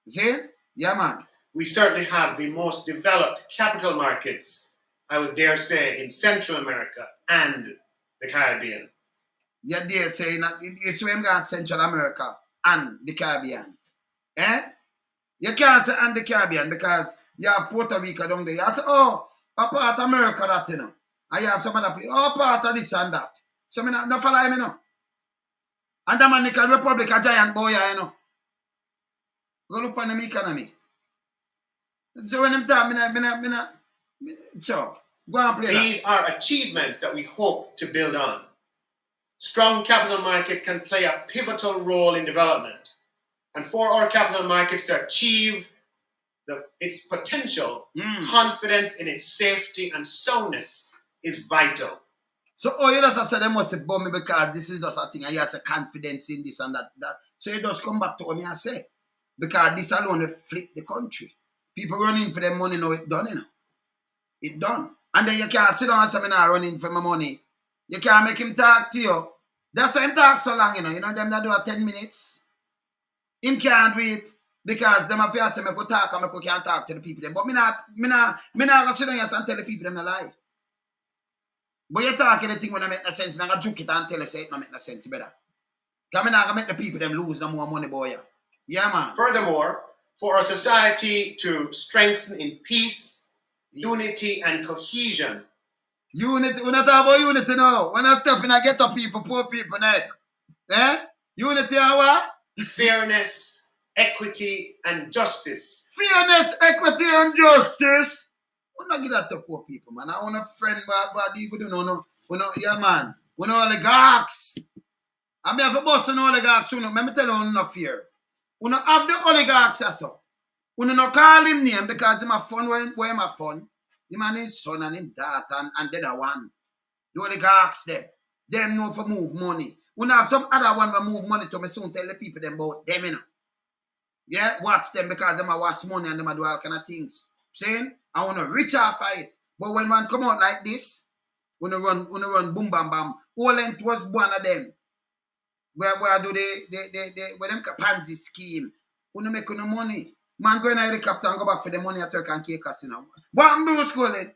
See? Yeah, man. we certainly have the most developed capital markets, I would dare say, in Central America and the Caribbean. You dare say it's when we got Central America and the Caribbean. Eh? You can't say and the Caribbean because you have Puerto Rico down there. You say, oh, a part of America that, you know. And you have some other place, oh, part of this and that. So me not follow me, no. And the Dominican Republic a giant boy, you know. Go look on the economy. So when I'm talking, sure. Go and play These are achievements that we hope to build on. Strong capital markets can play a pivotal role in development. And for our capital markets to achieve its potential, confidence in its safety and soundness is vital. So, you just say they must say, me because this is just a thing, and you have a confidence in this and that. So you just come back to me and say, because this alone will flip the country. People running for their money now, it's done, you know. It's done. And then you can't sit down and say, I'm not running for my money. You can't make him talk to you. That's why him talk so long, you know. You know them that do 10 minutes. Him can't wait because them affair say, I could talk and I can't talk to the people. But me not go sit down and tell the people them a lie. But you talk anything when I make no sense, I'm going to juke it and tell you say it don't make no sense better. Because I'm not going to make the people them lose no more money, boy. Yeah, man. Furthermore, for our society to strengthen in peace, unity, and cohesion. Unity, we're not talking about unity now. When I step in, I get up people, poor people, neck. Eh? Unity and what? Fairness, equity, and justice. Fairness, equity, and justice. We not give that to poor people, man. I want a friend, but people do know. Yeah, man. We know oligarchs. I mean, if you bust an oligarchs, let me tell you, no fear. We don't have the oligarchs as well. We don't call him name because him have fun where him have fun. Him and his son and him daughter and the other one. The oligarchs them. Them know for move money. We have some other one that move money to me soon tell the people them about them, you know. Yeah, watch them because them a wash money and them a do all kind of things. Saying? I want to reach off of it. But when man come out like this, when you run boom bam bam, all length was one of them. Where do where them Pansy scheme? When you make no money. Man go in a helicopter and go back for the money at Turk and K Casino. What I'm doing schooling?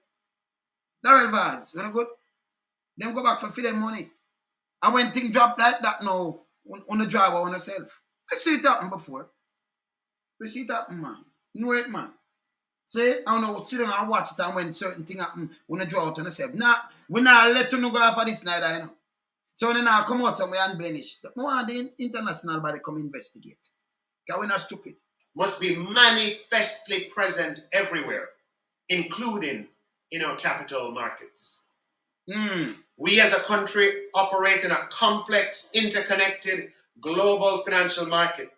Darrell Vaz, you know good? Them go back for them money. And when things drop like that now, on the driver on yourself. I see it happen before. We see it happen, man. Know it, man. See, I don't know, sit down and watch it and when certain things happen, when you draw out on yourself. Nah, we not let you go off of this night, you know. So when now come out somewhere and blemish, the more the international body come investigate. Because we're not stupid. Must be manifestly present everywhere, including in our capital markets. We as a country operate in a complex, interconnected, global financial market.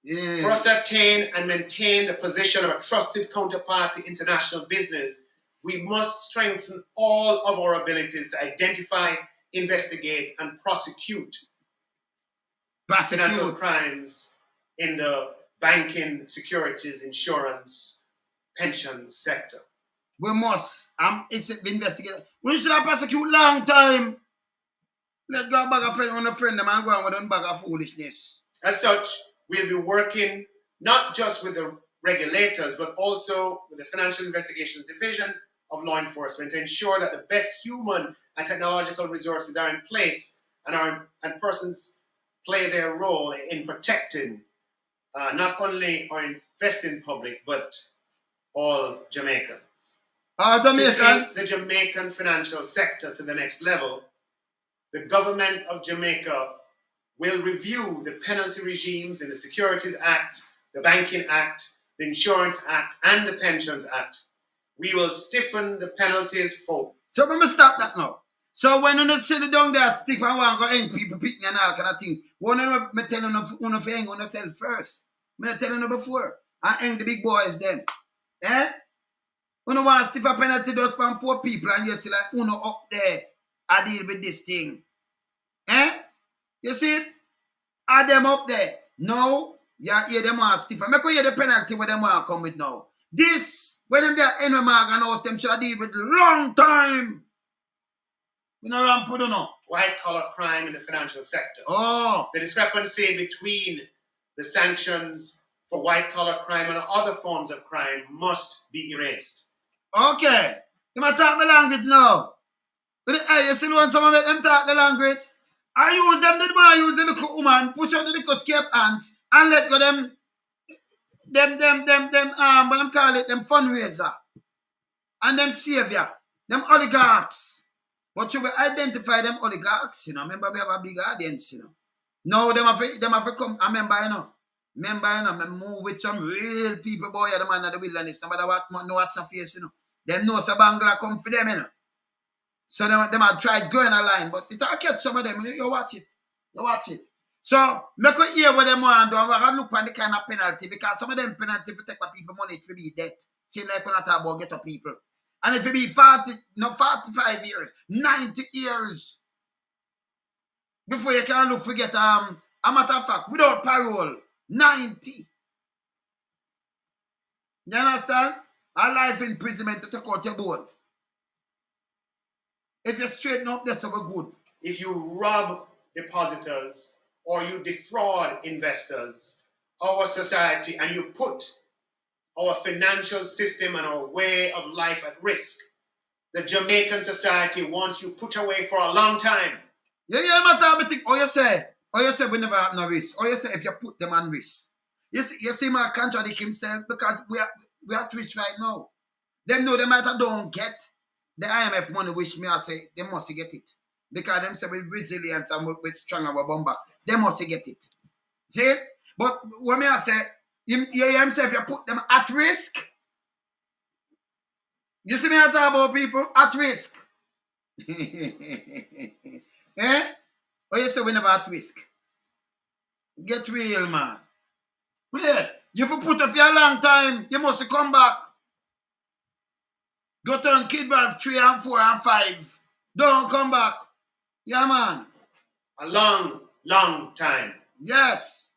For us to attain and maintain the position of a trusted counterparty international business, we must strengthen all of our abilities to identify, investigate, and prosecute financial crimes in the banking, securities, insurance, pension sector. We must investigate. We should have prosecute long time. Let go back on a friend them and go on with them bag of foolishness. As such, we'll be working not just with the regulators, but also with the Financial Investigations Division of Law Enforcement to ensure that the best human and technological resources are in place and persons play their role in protecting not only our investing public, but all Jamaicans. To take the Jamaican financial sector to the next level, the government of Jamaica will review the penalty regimes in the Securities Act, the Banking Act, the Insurance Act, and the Pensions Act. We will stiffen the penalties for... So let me stop that now. So when you sit down there, stiff and want to go hang people, picking and all kind of things, one of them tell you to hang on yourself first. I tell you before. I hang the big boys then. Eh? You want stiff a penalty just for poor people and you still like uno up there. I deal with this thing. Eh? You see it? Are them up there? No. Yeah, hear them are stiff. Make you hear the penalty where them are come with now. This, when them there anyway mark and house, them should have deal with long time. You know what I'm putting on? White collar crime in the financial sector. Oh. The discrepancy between the sanctions for white collar crime and other forms of crime must be erased. Okay. You might talk the language now. But you still want some of them talk the language? I use them, the man use the little woman, push out the little scape ants, and let go them what them call it, them fundraiser. And them savior, them oligarchs. But you will identify them oligarchs, you know. Remember, we have a big audience, you know. Now, them have to come, I remember, you know, move with some real people, boy, the man of the wilderness, no matter what, no watch some face, you know. Them know some Bangla come for them, you know. So them have tried going a line, but it will catch some of them, you know, you watch it. You watch it. So, make you hear what them want to do, and we're going to look at the kind of penalty, because some of them penalty for take people money, it will be debt. Seem like we're not talking about get up people. And if it be 45 years, 90 years, before you can look forget, a matter of fact, without parole, 90. You understand? A life imprisonment to take out your bone. If you straighten up, that's so good. If you rob depositors or you defraud investors, our society, and you put our financial system and our way of life at risk, the Jamaican society wants you put away for a long time. Yeah, matter of thing. You say we never have no risk. Or you say if you put them on risk. You see my contradict himself because we are at risk right now. Them know they might don't get the IMF money, which me I say they must get it. Because them say with resilience and with strong our bomber, they must get it. See it? But what me I say, you hear himself, you put them at risk. You see me I talk about people at risk. Eh? Or you say we never at risk. Get real, man. Yeah. You for put up for a long time, you must come back. Go turn kid valve 3 and 4 and 5. Don't come back. Yeah, man. A long, long time. Yes.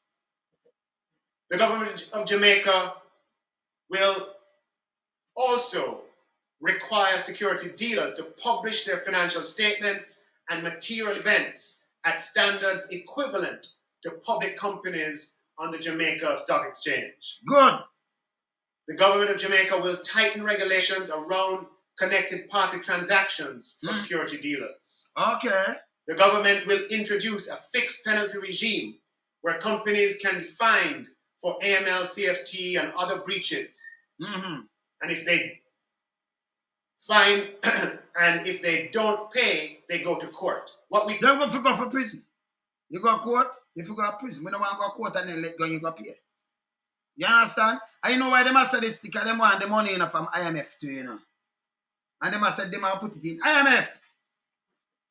The government of Jamaica will also require security dealers to publish their financial statements and material events at standards equivalent to public companies on the Jamaica Stock Exchange. Good. The government of Jamaica will tighten regulations around connected party transactions for security dealers. Okay. The government will introduce a fixed penalty regime where companies can be fined for AML, CFT, and other breaches. And if they fine and if they don't pay, they go to court. What we Then go for prison. You go to court, if you go to prison, we don't want to go to court and then let go and you go pay. You understand? And you know why they must say this? Because they want the money from IMF too, you know. And they must say they must put it in IMF.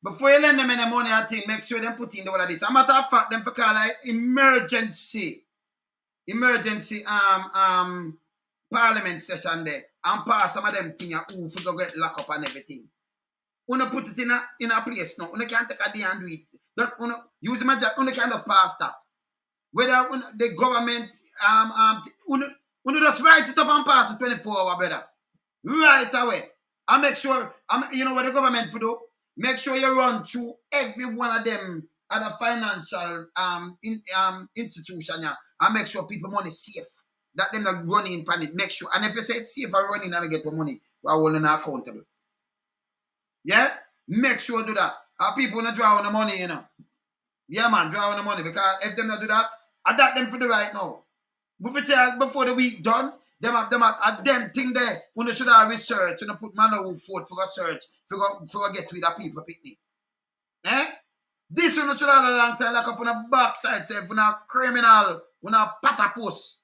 Before you lend them any money, I think, make sure they put in the what this. As a matter of fact, them for call like emergency parliament session there and pass some of them things who for get lock up and everything. Una put it in a place now. Una can't take a day and do it. Just use the magic. Una can't just pass that. Whether the government una just write it up and pass it 24 hours better. Right away. And make sure you know what the government for do? Make sure you run through every one of them other financial institution, yeah, and make sure people money safe. That them not running in panic. Make sure. And if you say it's safe and running and get the money, we're holding accountable. Yeah? Make sure do that. Our people not draw on the money, you know. Yeah, man, draw on the money. Because if them not do that, adapt them for the right now. Before the week done, them thing there, when they should have research, and put man who fought for a search, for get rid of people picnic. Eh? This one should have a long time like up on a backside, say, when a criminal, when a patapus.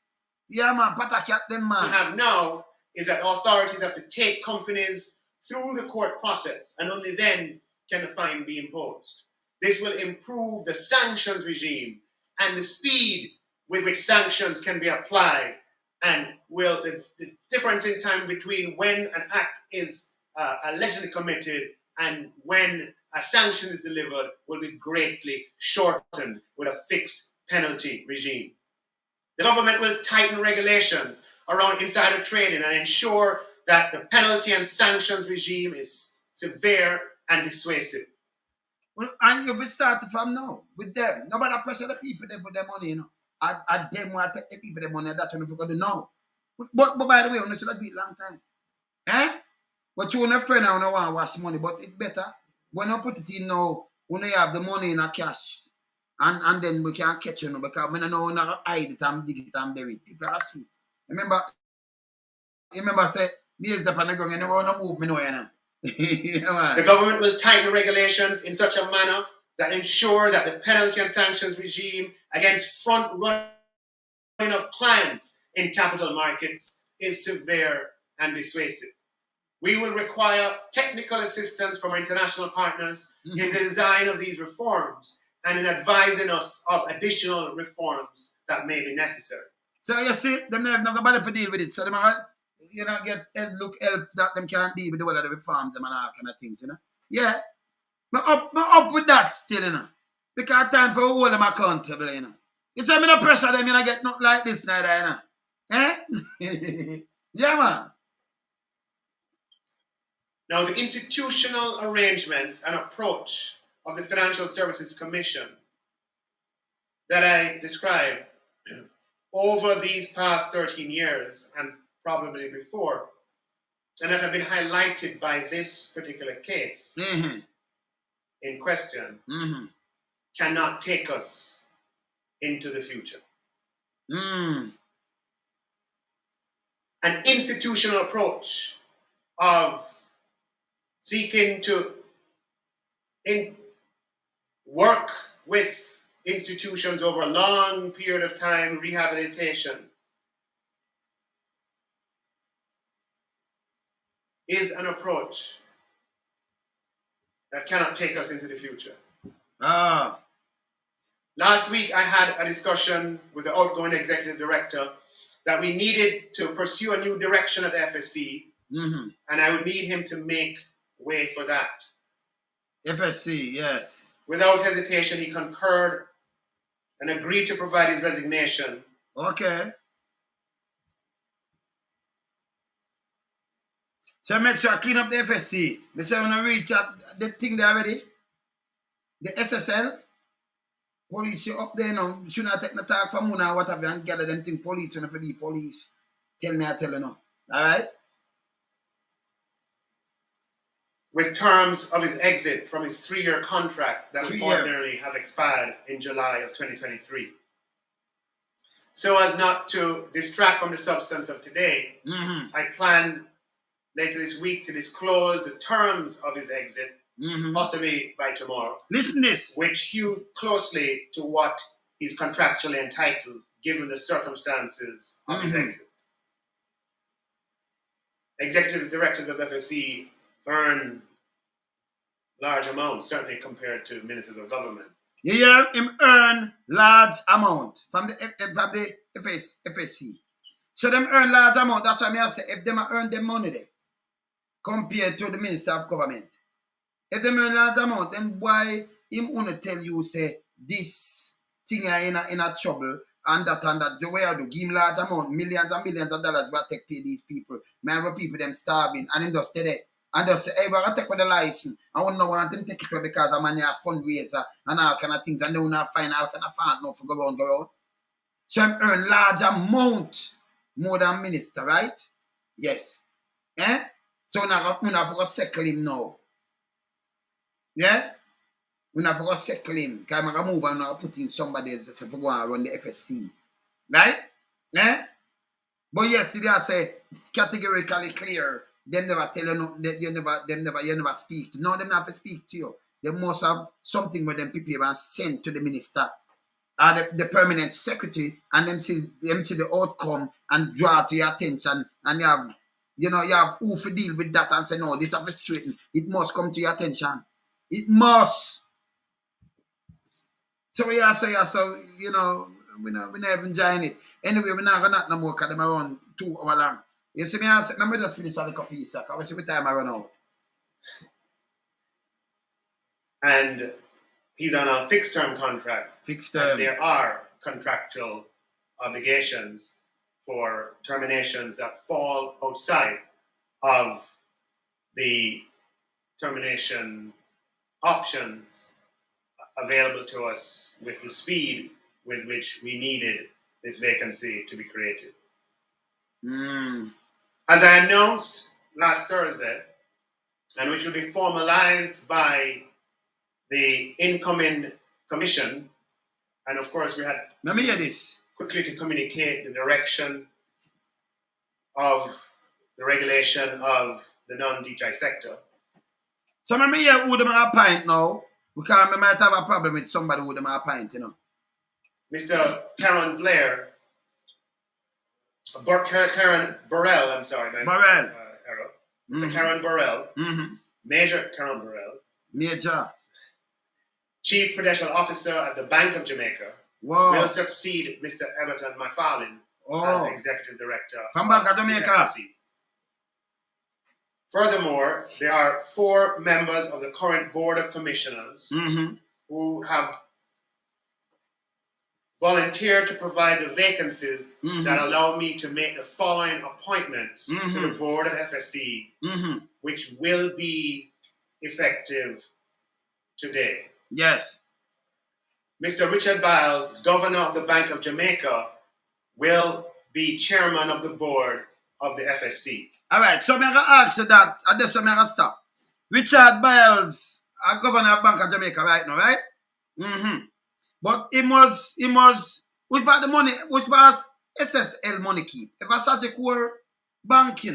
Yeah, man, patakat them, man. we have now is that authorities have to take companies through the court process, and only then can the fine be imposed. This will improve the sanctions regime and the speed with which sanctions can be applied, and will the difference in time between when an act is allegedly committed and when a sanction is delivered will be greatly shortened with a fixed penalty regime. The government will tighten regulations around insider trading and ensure that the penalty and sanctions regime is severe and dissuasive. Well, and if we started from now with them, nobody pressure the people they put their money, you know. I them want to take the people their money, that's what we forgot to know. But by the way, we should have do it long time. Eh? But you want a friend and you want to wash money, but it's better when you put it in now, when you have the money in a cash. And then we can't catch you, know, because when I know when I hide it and dig it and bury it, people are see it. Remember, say, me is the panagon and I want to move me know, you know. Yeah, the government will tighten regulations in such a manner that ensures that the penalty and sanctions regime against front-running of clients in capital markets is severe and dissuasive. We will require technical assistance from our international partners in the design of these reforms and in advising us of additional reforms that may be necessary. So you see, them have nobody to deal with it. So them are, you know, get help that them can't deal with the other reforms them and all kind of things, you know. Yeah. But up with that still, you know. Because time for hold them accountable, you know. You say me no pressure them, you know, get nothing like this neither, you know. Eh? Yeah, man. Now, the institutional arrangements and approach of the Financial Services Commission that I described over these past 13 years and probably before, and that have been highlighted by this particular case in question, cannot take us into the future. An institutional approach of seeking to work with institutions over a long period of time, rehabilitation, is an approach that cannot take us into the future. Last week, I had a discussion with the outgoing executive director that we needed to pursue a new direction at the FSC, and I would need him to make way for that. FSC, yes. Without hesitation, he concurred and agreed to provide his resignation. Okay. So make sure I clean up the FSC. They say when I reach out the thing there already, the SSL, police you up there now, should not take the talk from Muna or whatever and gather them thing police and if it be police. Tell me I tell you now. Alright? With terms of his exit from his 3-year contract that would ordinarily have expired in July of 2023. So as not to distract from the substance of today, I plan later this week to disclose the terms of his exit possibly by tomorrow. Listen this. Which hew closely to what he's contractually entitled, given the circumstances of his exit. Executive directors of the FSC earn large amounts, certainly compared to ministers of government. You hear him earn large amount from the FSC. So them earn large amount. That's why I say if them earn them money there, compared to the minister of government. If them earn large amount, then why him wanna tell you say this thing are in a trouble and that the way I do give him large amount, millions and millions of dollars but take pay these people. Remember people them starving and him just stay there. And just say, hey, we're going to take with the license. I wouldn't want them to take it away because I'm a fundraiser and all kind of things. And they will not find all kind of fund now for go around. So I'm earn large amount more than minister, right? Yes. Eh? So we're not going to settle him now. Yeah? We're not going to settle him. Because I'm going to move and I'm put in somebody else to go and run the FSC. Right? Eh? But yesterday I say categorically clear. Them never tell you no, you never speak to. No, them not have to speak to you. They must have something where them people and sent to the minister or the permanent secretary and them see the outcome and draw to your attention and you have who to deal with that and say no, this have to straighten. It must come to your attention. It must. So we say so we not even join it. Anyway, we're not gonna no more because them around 2 hours long. You see me, let me just finish a little piece, because I see the time I run out. And he's on a fixed-term contract. Fixed term. And there are contractual obligations for terminations that fall outside of the termination options available to us with the speed with which we needed this vacancy to be created. As I announced last Thursday, and which will be formalized by the incoming commission, and of course we had let me hear this. Quickly to communicate the direction of the regulation of the non-DHI sector. So let me hear who them appoint now, because I might have a problem with somebody who them appoint, Mr. Karen Burrell, I'm sorry. Burrell. Mr. Karen Burrell, Major Karen Burrell, Major, Chief Prudential Officer at the Bank of Jamaica, will succeed Mr. Everton McFarlane as Executive Director from Bank of Jamaica. Furthermore, there are 4 members of the current Board of Commissioners who have volunteered to provide the vacancies that allow me to make the following appointments to the board of FSC, which will be effective today. Yes. Mr. Richard Biles, Governor of the Bank of Jamaica, will be chairman of the board of the FSC. All right, so I'm going to ask you that, and this I'm going to stop. Richard Biles, Governor of Bank of Jamaica right now, right? But it was which part the money, which was SSL money keep. If I such a core bank, we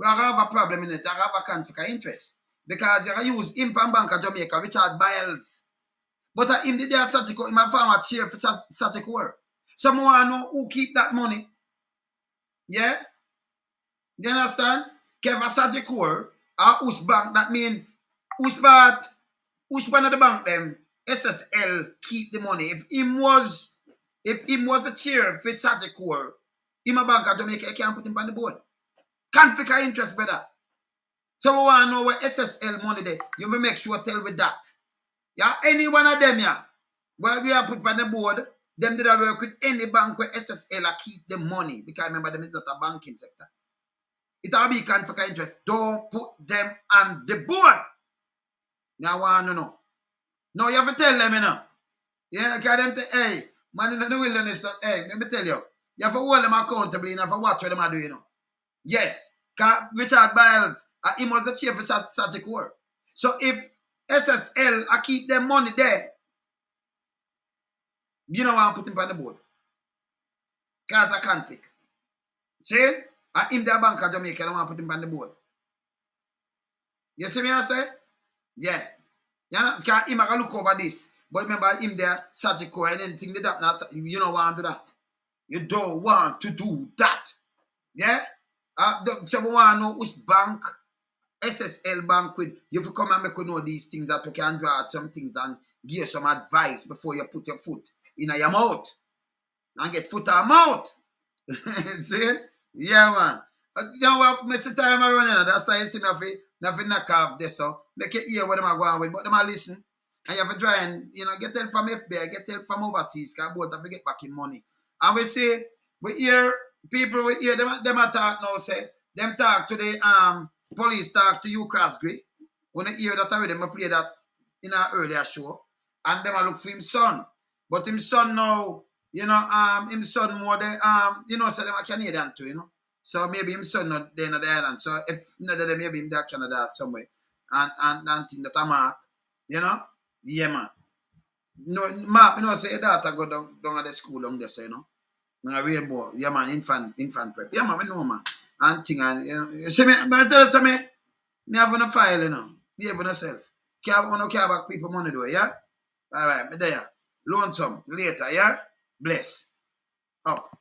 have a problem in it, I have a conflict of interest. Because you use him from Bank of Jamaica, Richard Biles. But him did there such a core, him a farmer chair for such a core. Someone want to know who keep that money. Yeah? You understand? If such a core, or which bank, that mean which one of the bank them SSL keep the money. If him was the chair for such a core, him a Bank of Jamaica, you can't put him on the board. Conflict of interest, brother. So we want to know where SSL money there. You will make sure tell with that. Yeah, any one of them, yeah. Where we are put on the board, them did not work with any bank where SSL keep the money. Because remember, them is not a banking sector. It will be conflict of interest. Don't put them on the board. Now I want to know. No, you have to tell them, Yeah, because them say, hey, man in the wilderness, hey, let me tell you. You have to hold them accountable, you have to watch what them do, Yes, because Richard Biles, he was the chief of such a core. So if SSL keep their money there, you know why I put him on the board. Because of conflict. See? And him the Bank of Jamaica, I don't want to put him on the board. You see me I say? Yeah. You know, because him can look over this. But remember him there, surgical and anything that you don't want to do that. You don't want to do that. Yeah? So we want to know which bank, SSL bank with, you have to come and make you know these things that you can draw out some things and give you some advice before you put your foot in your mouth. And get foot out mouth. See? Yeah, man. You know what? Make the time I run in. That's why you see me have to knock off this. So make it hear what them are going with. But them are listen. And you have to try and, get help from FBI, get help from overseas. Because both have to get back in money. And we say, we hear people, we hear them talk now, say, them talk to the police talk to you, Casgray. When you hear that already, I play that in an earlier show. And them look for his son. But his son now, his son more the so them are Canadian too, So maybe his son not there in the island. So if not there, maybe him there Canada somewhere. And think that I mark, Yeah, man. No, Mark, say your daughter go down at the school down there, so a rainbow. Yeah, man, infant prep. Yeah, man, we know, man. And thing and you see me, but I tell you something, me have a file, behave on yourself. Can't care about people money though, yeah? Alright, me there. Loan some later, yeah? Bless. Up.